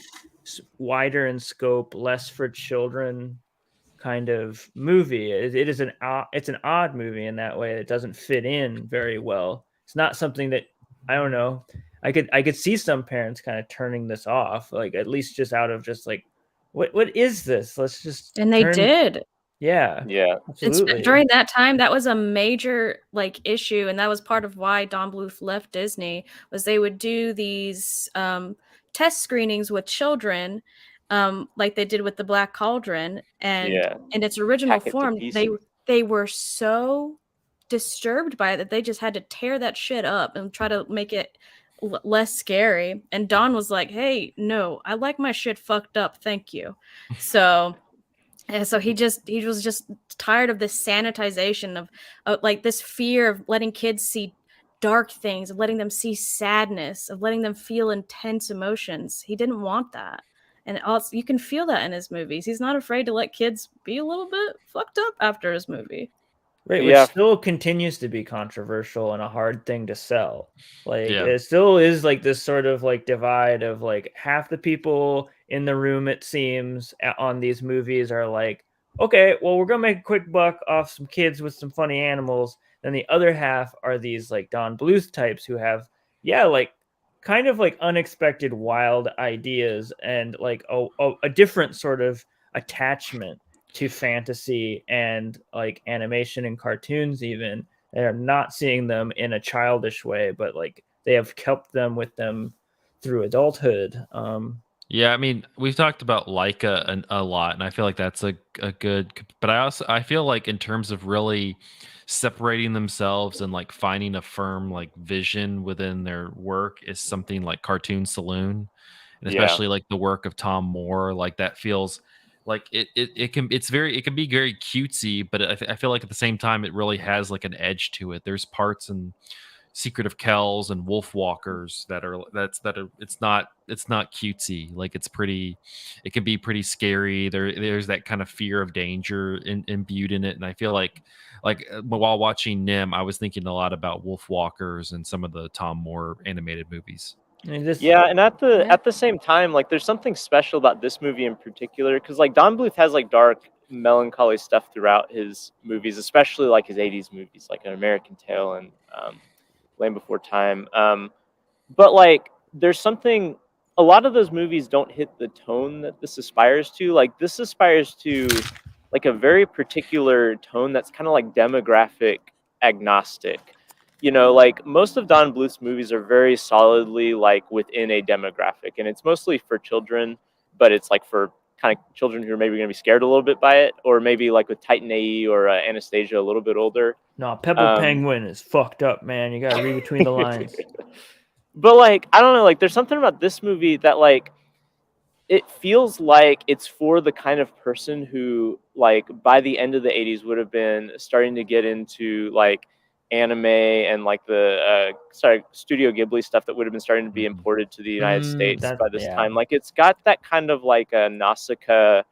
wider in scope, less for children kind of movie. It is it's an odd movie in that way. It doesn't fit in very well. It's not something that, I don't know, I could see some parents kind of turning this off, like at least just out of just like, what is this? Let's just And they did. Yeah. Absolutely. During that time, that was a major like issue, and that was part of why Don Bluth left Disney, was they would do these test screenings with children, like they did with the Black Cauldron, and in its original form, they were so disturbed by it that they just had to tear that shit up and try to make it less scary. And Don was like, "Hey, no, I like my shit fucked up, thank you." So. And so he was just tired of this sanitization of like this fear of letting kids see dark things, of letting them see sadness, of letting them feel intense emotions. He didn't want that. And also, you can feel that in his movies. He's not afraid to let kids be a little bit fucked up after his movie. Right, which still continues to be controversial and a hard thing to sell. Like it still is like this sort of like divide of like half the people in the room, it seems, on these movies are like, okay, well, we're gonna make a quick buck off some kids with some funny animals. Then the other half are these like Don Bluth types who have, like kind of like unexpected wild ideas and like a different sort of attachment to fantasy and like animation and cartoons. Even they're not seeing them in a childish way, but like they have kept them with them through adulthood. Yeah, I mean, we've talked about Leica a lot, and I feel like that's a good. But I feel like in terms of really separating themselves and like finding a firm like vision within their work is something like Cartoon Saloon, and especially like the work of Tom Moore. Like that feels like it can be very cutesy, but I feel like at the same time it really has like an edge to it. There's parts in Secret of Kells and Wolf Walkers it's not cutesy. Like it can be pretty scary. There's that kind of fear of danger imbued in it, and I feel like while watching NIMH, I was thinking a lot about Wolf Walkers and some of the Tom Moore animated movies. And at the same time, like there's something special about this movie in particular, because like Don Bluth has like dark, melancholy stuff throughout his movies, especially like his 80s movies, like An American Tail and Land Before Time. But like there's something, a lot of those movies don't hit the tone that this aspires to. Like this aspires to like a very particular tone that's kind of like demographic agnostic. You know, like most of Don Bluth's movies are very solidly like within a demographic, and it's mostly for children, but it's like for kind of children who are maybe going to be scared a little bit by it, or maybe like with Titan AE or Anastasia a little bit older. No, Pebble Penguin is fucked up, man. You gotta read between the lines. But like, I don't know, like there's something about this movie that like it feels like it's for the kind of person who like by the end of the 80s would have been starting to get into like anime and like the Studio Ghibli stuff that would have been starting to be imported to the United States by this time. Like it's got that kind of like a Nausicaa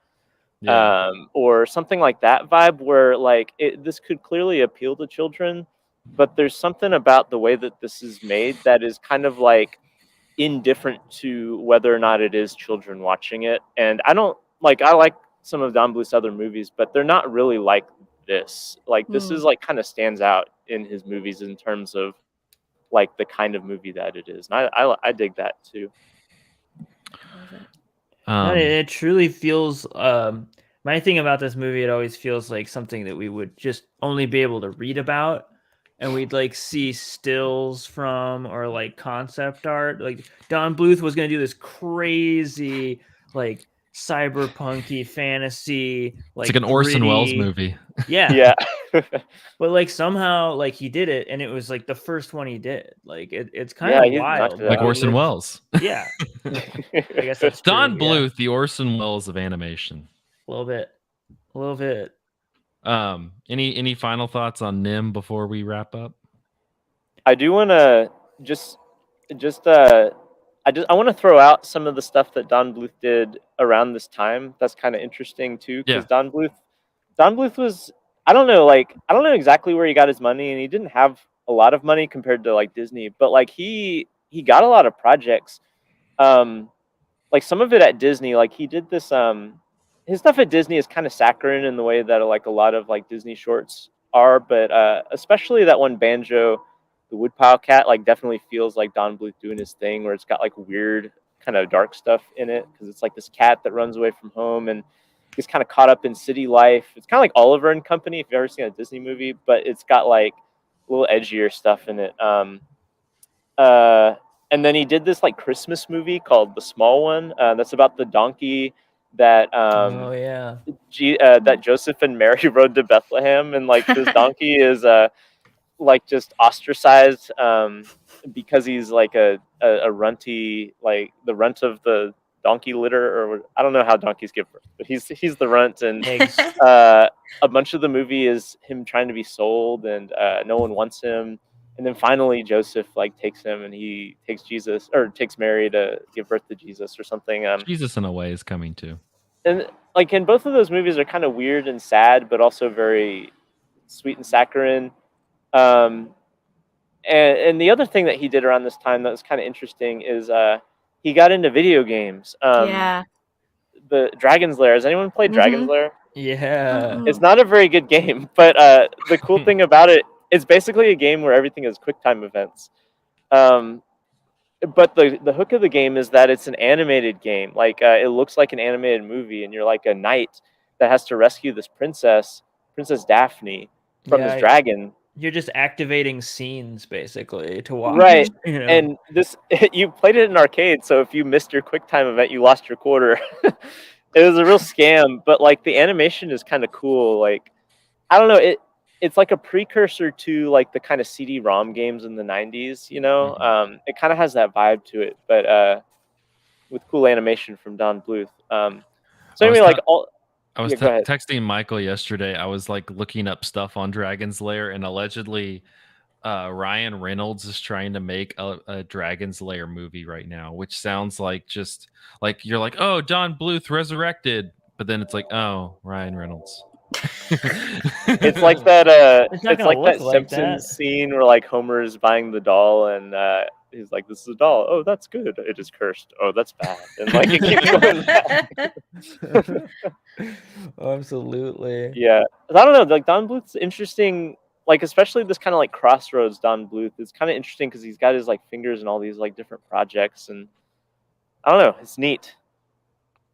or something like that vibe where like this could clearly appeal to children, but there's something about the way that this is made that is kind of like indifferent to whether or not it is children watching it. And I like some of Don Bluth's other movies, but they're not really like this. Like this is like kind of stands out in his movies in terms of like the kind of movie that it is, and I dig that too. Love it. No, it truly feels. My thing about this movie, it always feels like something that we would just only be able to read about, and we'd like see stills from or like concept art. Like Don Bluth was going to do this crazy like cyberpunky fantasy, It's like an Orson Welles gritty- movie. Yeah, Yeah. but like somehow like he did it, and it was like the first one he did. Like it's kind Yeah, of he knocked wild. it Like out. Orson Welles. Yeah, I guess that's true. Don Yeah. Bluth, the Orson Welles of animation. A little bit. Any final thoughts on NIMH before we wrap up? I do want to just I want to throw out some of the stuff that Don Bluth did around this time. That's kind of interesting too, because Yeah. Don Bluth was, I don't know, like I don't know exactly where he got his money, and he didn't have a lot of money compared to like Disney, but like he got a lot of projects. Like some of it at Disney, like he did this his stuff at Disney is kind of saccharine in the way that like a lot of like Disney shorts are, but especially that one Banjo, the Woodpile Cat, like definitely feels like Don Bluth doing his thing, where it's got like weird kind of dark stuff in it, because it's like this cat that runs away from home and gets kind of caught up in city life. It's kind of like Oliver and Company, if you've ever seen a Disney movie, but it's got like a little edgier stuff in it. And then he did this like Christmas movie called The Small One. That's about the donkey that Oh yeah. that Joseph and Mary rode to Bethlehem, and like this donkey is like just ostracized because he's like a runty, like the runt of the donkey litter, or I don't know how donkeys give birth, but he's the runt, and Eggs. a bunch of the movie is him trying to be sold, and no one wants him. And then finally Joseph like takes him, and he takes Jesus, or takes Mary to give birth to Jesus or something. Jesus in a way is coming too. And like in both of those movies are kind of weird and sad, but also very sweet and saccharine. Um, and the other thing that he did around this time that was kind of interesting is he got into video games. Yeah. The Dragon's Lair. Has anyone played Dragon's Lair? Yeah. Mm-mm. It's not a very good game, but the cool thing about it, it's basically a game where everything is QuickTime events. But the hook of the game is that it's an animated game. Like it looks like an animated movie, and you're like a knight that has to rescue this Princess Daphne, from this Yeah, dragon. You're just activating scenes basically to watch. Right. You know? And this, you played it in arcade, so if you missed your QuickTime event, you lost your quarter. It was a real scam, but like the animation is kind of cool. Like I don't know, it's like a precursor to like the kind of CD-ROM games in the 90s, you know. It kind of has that vibe to it, but with cool animation from Don Bluth. So anyway, like all. I was Yeah, go ahead. texting Michael yesterday. I was like looking up stuff on Dragon's Lair, and allegedly Ryan Reynolds is trying to make a Dragon's Lair movie right now, which sounds like just like you're like, oh, Don Bluth resurrected, but then it's like, oh, Ryan Reynolds. It's like that. It's not It's gonna like look that like Simpsons that. scene where like Homer is buying the doll, and he's like, "This is a doll. Oh, that's good. It is cursed. Oh, that's bad." And like it keeps going back. Absolutely. Yeah, I don't know. Like Don Bluth's interesting. Like especially this kind of like crossroads Don Bluth. It's kind of interesting because he's got his like fingers in all these like different projects, and I don't know. It's neat.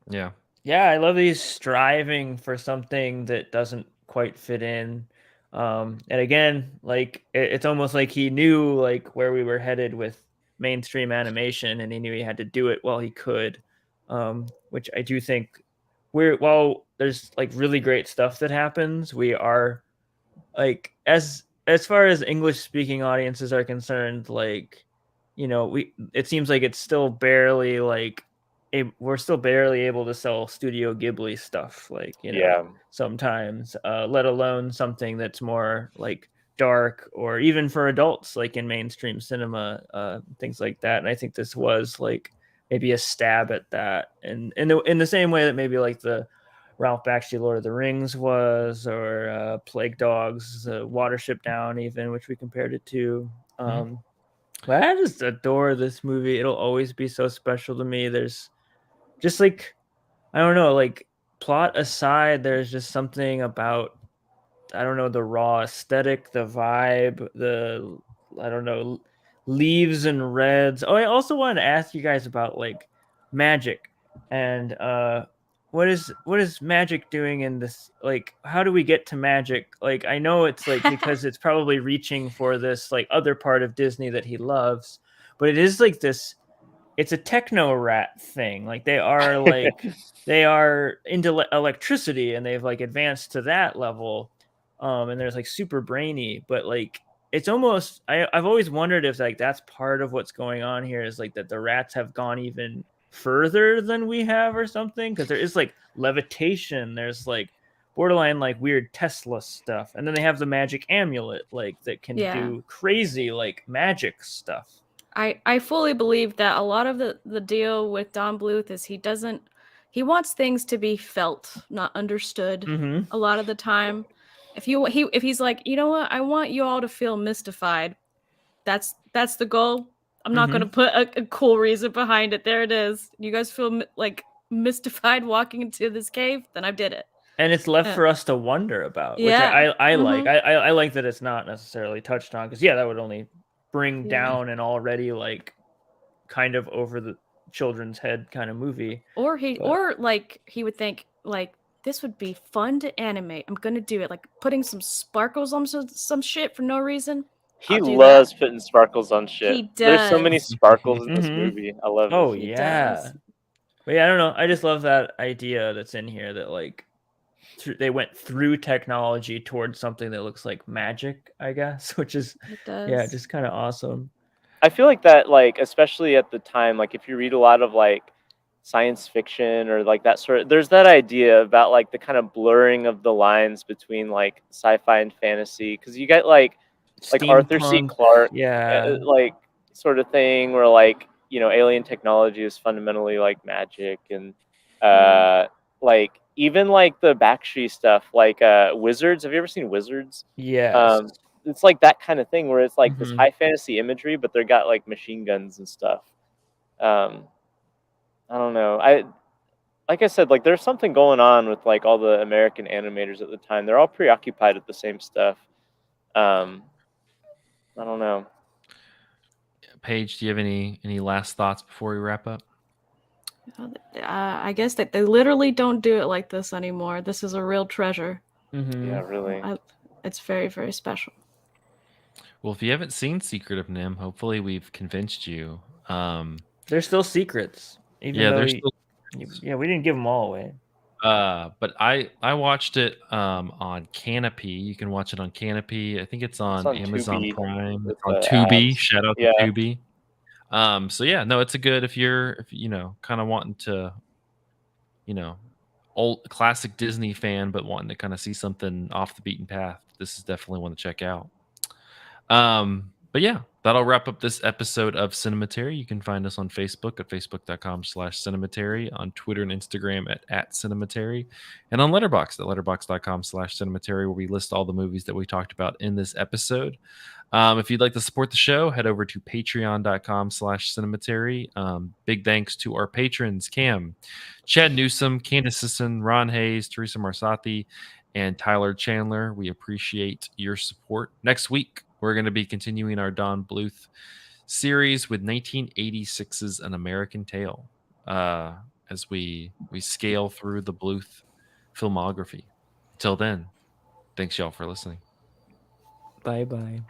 Yeah. Yeah, I love that he's striving for something that doesn't quite fit in. And again, like it's almost like he knew like where we were headed with mainstream animation, and he knew he had to do it while he could. Which I do think while there's like really great stuff that happens, we are like as far as English speaking audiences are concerned, like it seems like it's still barely like we're still barely able to sell Studio Ghibli stuff, like Yeah. sometimes, let alone something that's more like dark, or even for adults like in mainstream cinema, things like that. And I think this was like maybe a stab at that, and in the same way that maybe like the Ralph Bakshi Lord of the Rings was, or Plague Dogs, Watership Down, even, which we compared it to. But I just adore this movie. It'll always be so special to me. There's just like, I don't know, like plot aside, there's just something about, I don't know, the raw aesthetic, the vibe, I don't know, leaves and reds. Oh, I also wanted to ask you guys about like magic and what is magic doing in this, like how do we get to magic? Like I know it's like because it's probably reaching for this like other part of Disney that he loves, but it is like this, it's a techno rat thing. Like they are into electricity and they've like advanced to that level. And there's like super brainy, but like it's almost I've always wondered if like that's part of what's going on here, is like that the rats have gone even further than we have or something, because there is like levitation, there's like borderline like weird Tesla stuff, and then they have the magic amulet like that can do crazy like magic stuff. I fully believe that a lot of the deal with Don Bluth is he wants things to be felt, not understood. Mm-hmm. A lot of the time, if he's like, you know what, I want you all to feel mystified. That's the goal. I'm not going to put a cool reason behind it. There it is. You guys feel like mystified walking into this cave? Then I did it. And it's left for us to wonder about, which Yeah. I like. I like that it's not necessarily touched on, because that would only bring down an already like kind of over the children's head kind of movie. Or like he would think like, this would be fun to animate. I'm gonna do it, like putting some sparkles on some shit for no reason. He loves that. putting sparkles on shit. He does. There's so many sparkles in this movie. I love it. Oh yeah. But I don't know. I just love that idea that's in here that like they went through technology towards something that looks like magic, I guess, which is just kind of awesome. I feel like that, like especially at the time, like if you read a lot of like science fiction or like that sort of, there's that idea about like the kind of blurring of the lines between like sci-fi and fantasy, because you get like Arthur C. Clarke, like sort of thing where like, you know, alien technology is fundamentally like magic, and like even like the Bakshi stuff, like Wizards. Have you ever seen Wizards? Yes. It's like that kind of thing where it's like this high fantasy imagery, but they're got like machine guns and stuff. I don't know. Like I said, like there's something going on with like all the American animators at the time. They're all preoccupied with the same stuff. I don't know. Paige, do you have any last thoughts before we wrap up? I guess that they literally don't do it like this anymore. This is a real treasure. Yeah, really. It's very, very special. Well, if you haven't seen Secret of NIMH, hopefully we've convinced you. There's still secrets. Even though we didn't give them all away. But I watched it on Canopy. You can watch it on Canopy. I think it's on Amazon Tubi, Prime. It's on Tubi. Shout out to Tubi. So yeah, no, it's a good if you know, kind of wanting to, you know, old classic Disney fan, but wanting to kind of see something off the beaten path. This is definitely one to check out. But yeah, that'll wrap up this episode of Cinematary. You can find us on Facebook at facebook.com/Cinematary, on Twitter and Instagram at Cinematary, and on Letterboxd at letterboxd.com/Cinematary, where we list all the movies that we talked about in this episode. If you'd like to support the show, head over to patreon.com/Cinematary. Big thanks to our patrons, Cam, Chad Newsom, Candace Sisson, Ron Hayes, Teresa Marsati, and Tyler Chandler. We appreciate your support. Next week, we're going to be continuing our Don Bluth series with 1986's An American Tale, as we scale through the Bluth filmography. Till then, thanks y'all for listening. Bye-bye.